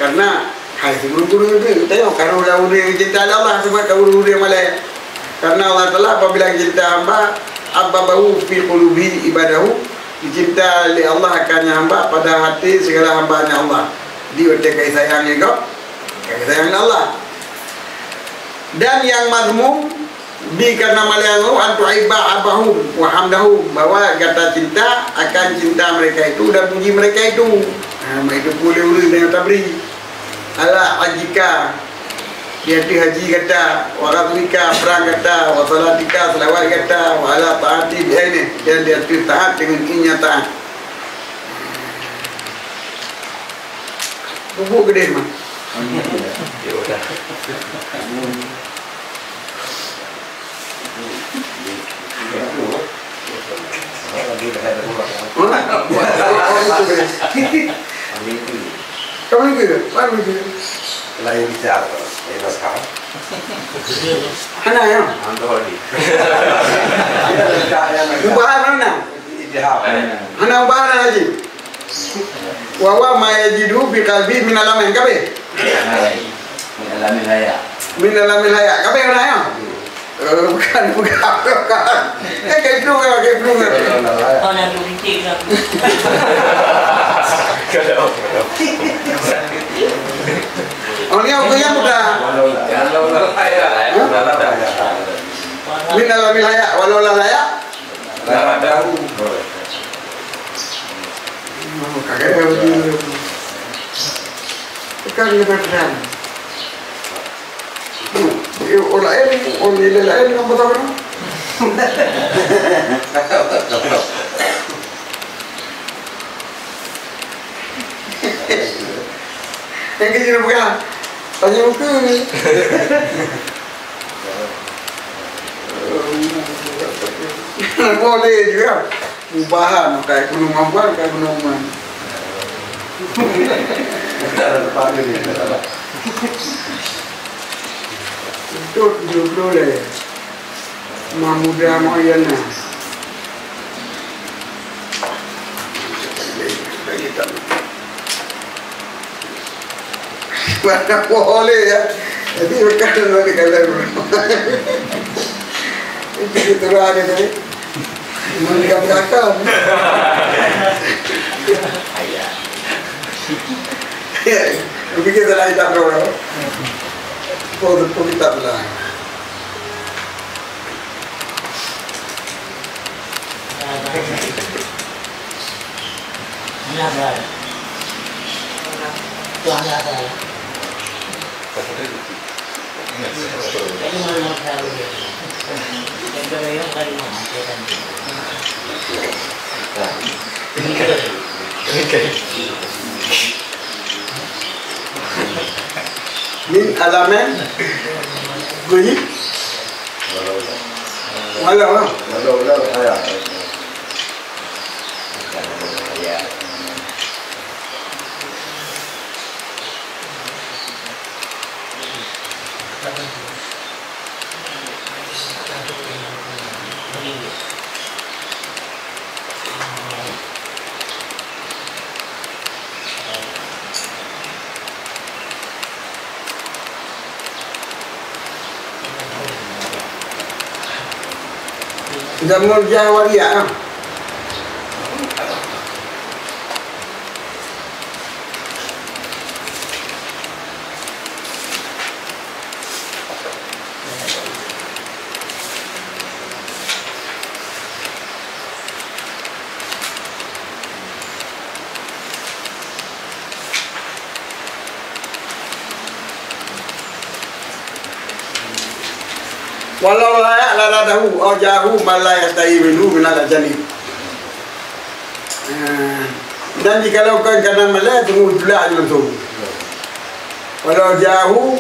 karena hai guru-guru itu tengok kalau dah urang cinta Allah sebab guru urang Malay. Karena Allah Taala apabila cinta hamba abbahu fi qulubi ibadahu, dicinta oleh Allah akannya hamba pada hati segala hambanya Allah. Dia kasih sayangnya kau, kasih sayang Allah. Dan yang mazmum bi karena malayangu antu aiba abahum wa hamdahum, bahwa kata cinta akan cinta mereka itu dan puji mereka itu. Itu boleh urus dengan tabri ala ajika dia haji kata wa radwika perang kata wa salatika selawat kata wa ala taati biaini dan dia taat dengan inya taat. Bubuk gede mah. Ya udah. Kamu itu, mana itu? Lain bicara, lain sekarang. Mana ya? Ando di. Ubah mana? Mana ubah lagi? Wawa mayajidu bi qalbi min alamin kabe? Min alamin haya. Kabe mana ya? Bukan. Kayak itu. Oh, nak politik lah. Oh, ni aku yang bukan. Min alamin haya, walau la haya. Kaget begitu. Bukan lebaran. Orang lain kamu tahu kan? Yang kecil bukan? Tanya muka. Boleh juga. Ubahan kayak gunung amban, kayak gunung man. Itu jodoh deh. Mamuda Moyana. Mana boleh ya. Jadi bukan lagi kalau itu terang ini. Mereka belakang. Ya, begitu lah kita berapa. Oh, kita belah. Mana tuan ada. Ini mana tahu dia. Kalau yang kali mana dia kan. Min alamen bunyi walau saya Jamul Jawaria. Walau layak laradahu au jahu malaya ta'ibilu minal janib. Dan jikalau kan karena malaya tunggu pula tu. Walau jahu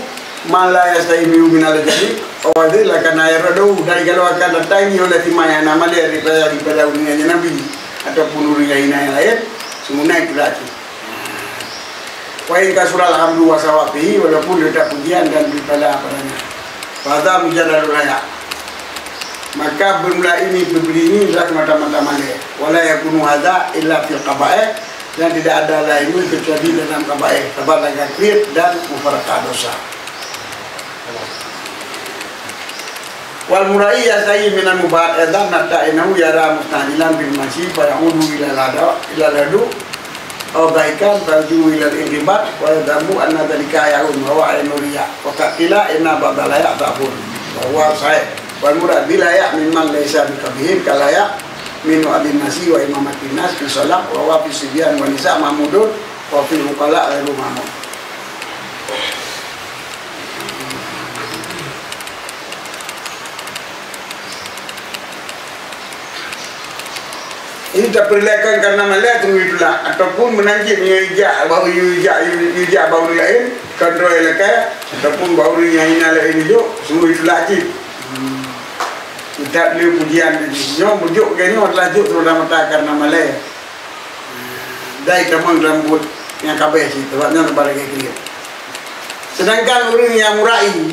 malaya ta'ibilu minal janib. Awalnya karena air radahu dari kalau akan datang oleh timaya nama dia daripada uringannya Nabi ataupun uringan yang lain semuanya itu lagi. Wa in kasura alhamdu wa sawabihi walaupun letak pujian dan daripada apanya. Pada mujarradul layak. Maka bermula ini berberi ini adalah semata-mata malih. Wala yakunu hadza illa fil qaba'ih, dan tidak ada lain kecuali dalam qaba'ih, kabar lagakir dan mufaraqah dosa. Wal murai yasai minan mubahat adzan nata'inahu yara mustahilan bil masyi fa ya'udu ila ladu aw baikan farju ila al-inqibat wa yadamu anna dhalika ya'un wa ainuriya wa qila inna ba'dalaya ta'bun wa sahih wal murad bilaya mimman laysa bikabihin kalaya min abin nasi wa imamatin nas fi salat wa fi sibyan wa nisa mahmudun wa fi uqala ghairu mahmud. Ini tak perlakukan karena malah tunggu itulah ataupun menanjik mengeja bahawa yuja bahawa lain kontrol elakaya ataupun bahawa yang lain itu semua itulah lagi. Kita beli pujian ini, bujuk kayaknya adalah juk terutama tak karena malah. Dari kamu rambut yang kabeh sih, tempatnya kepada kiri. Sedangkan orang yang murai,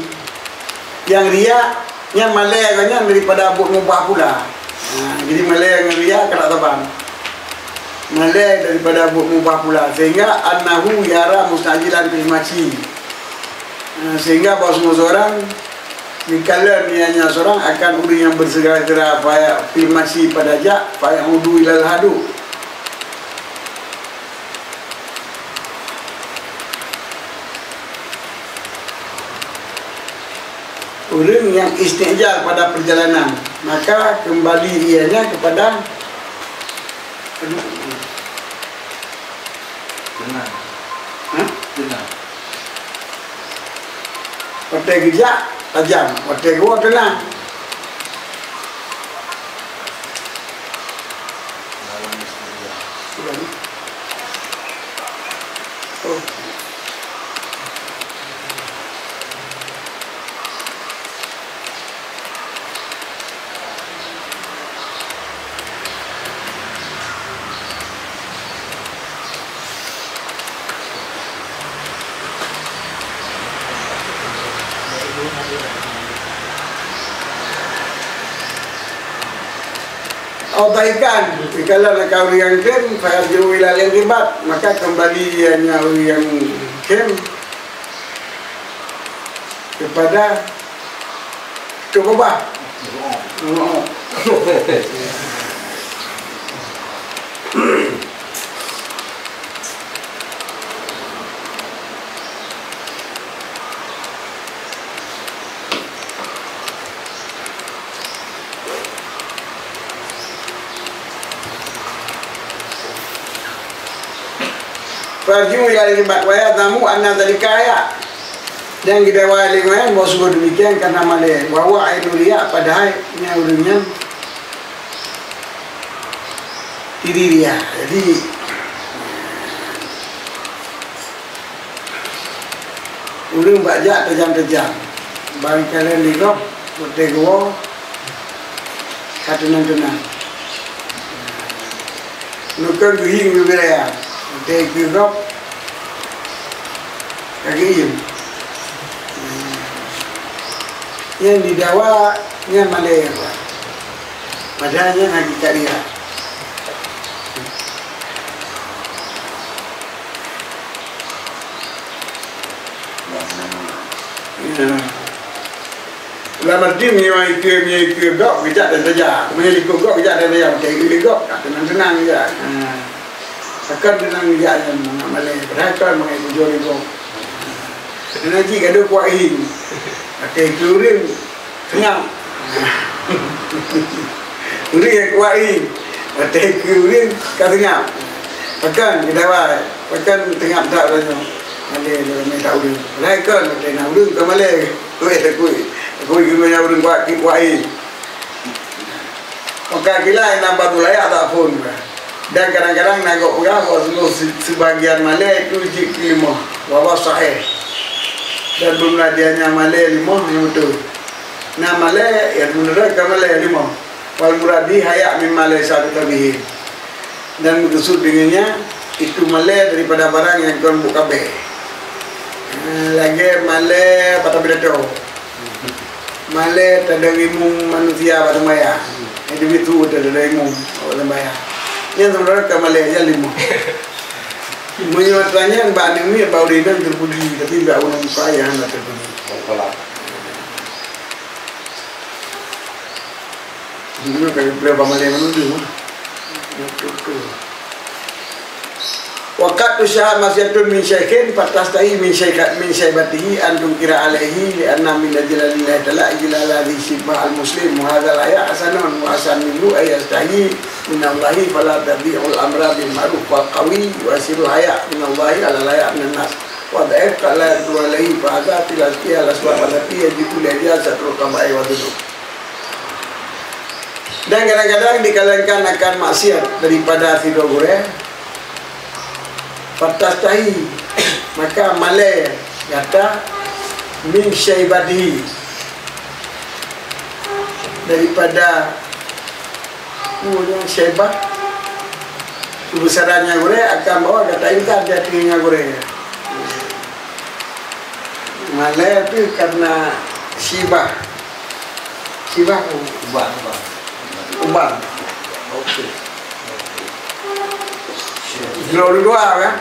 yang ria, yang malah kayaknya daripada abuk mubah pula. Jadi malai yang ria kena taban. Malai daripada mubah pula sehingga annahu yara mustajilan bil maci. Sehingga bahawa semua seorang dikala niatnya seorang akan uri yang bersegera-gera faya bil maci pada jak faya udu ilal hadu. Orang yang istijal pada perjalanan, maka kembali ianya kepada tenang. Tenang. Partai kerja tajam, partai gua tenang. Oh. Obaikan, kalau kau yang klaim, farju ila al-inqibat, maka kembali hanya yang klaim kepada Cukubah. Farju ila al-inqibat wa yadamu anna dzalika ya. Dan kita wali main bos demikian karena malah bahwa ainuria padahal nyaurunya diri dia. Jadi ulun baca tajam-tajam. Bagi kalian ligop berteguo katunan-tunan. Nukan guhing beberapa. Tegurop kagiyum. Yang didawa yang malaya, padahal yang lagi karya. Lama dia memang ikut gok bijak dan saja, ikut gok bijak dan saja, ikut gok tenang-tenang je. Akan tenang dia yang malaya, berhakkan mengenai jori gok. Nanti gaduh kuat hing. Pakai kuring tengah. Kuring yang kuat ini. Pakai kuring kat tengah. Pakan kita buat. Pakan tengah tak rasa. Malay dia tak urus. Malay kan pakai nak urus ke Malay. Kuih tak kuih. Kau gimana orang kuat kikwai. Maka gila yang nampak tu layak tak pun. Dan kadang-kadang nagok berapa sebagian Malay itu jik 5 wawa sahih. Dan bermuladiannya Malay 5 yang betul. Nah Malay yang benar ke Malay 5. Wal muradi hayak min Malay satu tabihin. Dan maksud dengannya itu Malay daripada barang yang kau buka be. Lagi Malay pada pidato. Malay tadang imum manusia pada maya. Itu itu tadang imum pada maya. Yang sebenarnya ke Malay aja 5. Menyuatkannya mbak Nemi bau dinam terpuji, tapi mbak orang kaya hendak terpuji. Dulu kali berapa Malay menuju. Waqat usaha masyatun min syaikin fatastai min syaibatihi antum kira alaihi li anna min jalalillahi ta'ala ijlala di sibah al-muslim wa hadha al-ayat hasanun wa hasan minhu ayastahi minallahi fala tabi'ul amra bil ma'ruf wa qawi wa sirul haya minallahi ala layak minan nas wa da'if kala du'alaihi fa hadha tilazkiya al-aswab alati yajibu liya satrul kaba'i wa duduk. Dan kadang-kadang dikalengkan akan maksiat daripada tidur goreng Fatastahi maka Malay kata min syaibadihi daripada yang syaibah kebesarannya goreng akan bawa kata ingkar dia tingginya goreng. Malay itu karena syibah uban. Okey. Tidur dua kan?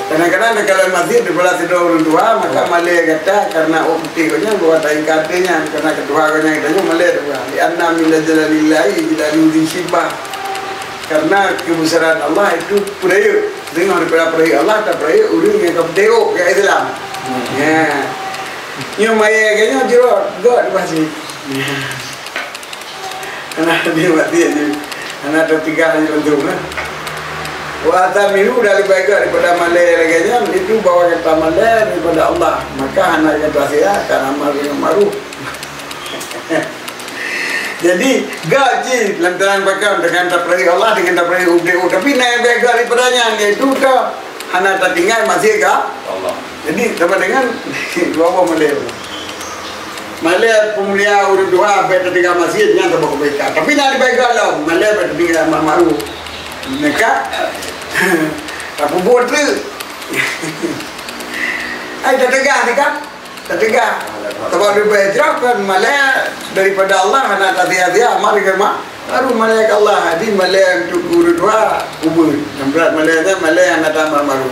Kadang-kadang kalau masjid di belah tidur dua maka Malay kata karena optiknya buat ingkatnya karena kedua kanya itu Malay dua. Di anna min jalalillahi jalali syibah. Karena kebesaran Allah itu peraya. Dengar daripada peraya Allah tak peraya urang yang kau ke Islam. Ya. Nyo Malay kanya jero god masjid. Karena dia mati aja. Karena ada 3 hari untuk Wa'ata miru dari baik daripada Malay laganya itu bawa kata Malay daripada Allah. Maka anak kata saya akan amal yang maru. Jadi gaji lantaran bakal dengan taprai Allah dengan taprai UDU. Tapi naik baik daripadanya itu dah anak tak tinggal masih ke Allah. Jadi sama dengan dua Malay. Malay pemulia urut 2 betul tinggal masjidnya tak baik. Tapi nak baik Allah Malay betul tinggal amal maru. Mereka apa buat tu? Tak tegak ni kan? Tak tegak. Sebab dia berhijrah kan Malay daripada Allah anak tatia-tia amal kerma. Baru Malay ke Allah di Malay untuk guru 2 kubur. Nampak Malaynya Malay anak amal baru.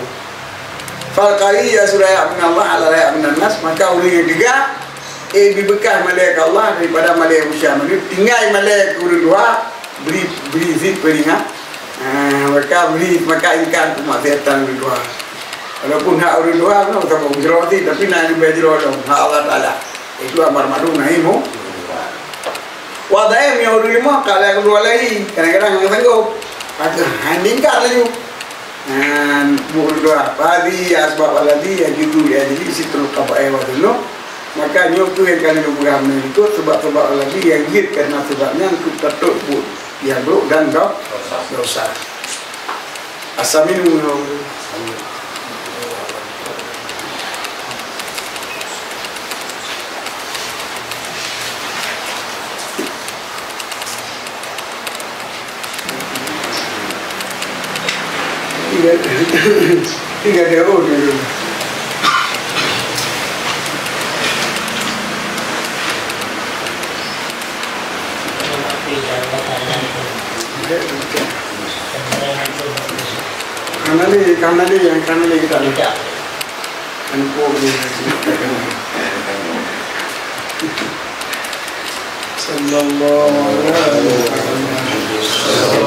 Falqai ya suraya min Allah ala raya min nas maka orang yang 3 dibekal Malay ke Allah daripada Malay usia. Tinggal Malay guru 2 beri zid peringat. Maka beri maka ikan kemaksiatan berdua. Walaupun hak orang dua no tak berjeroti tapi nak lebih jerodong hak Allah Taala. Itu amar ma'ruf nahi munkar. Wadaim yang orang 5 kalau kedua lagi kadang-kadang enggak sanggup. Ada handingkar lagi. Berdua padi asbab aladi yang gitu ya jadi situl qaba'i wa dulu. Maka nyok tu yang kali program itu sebab-sebab aladi yang git karena sebabnya untuk tetap yang buruk dan dosa. Asaminu tiga daun dulu. Kanan ni kita lihat. Anpo ni. Sallallahu alaihi wasallam.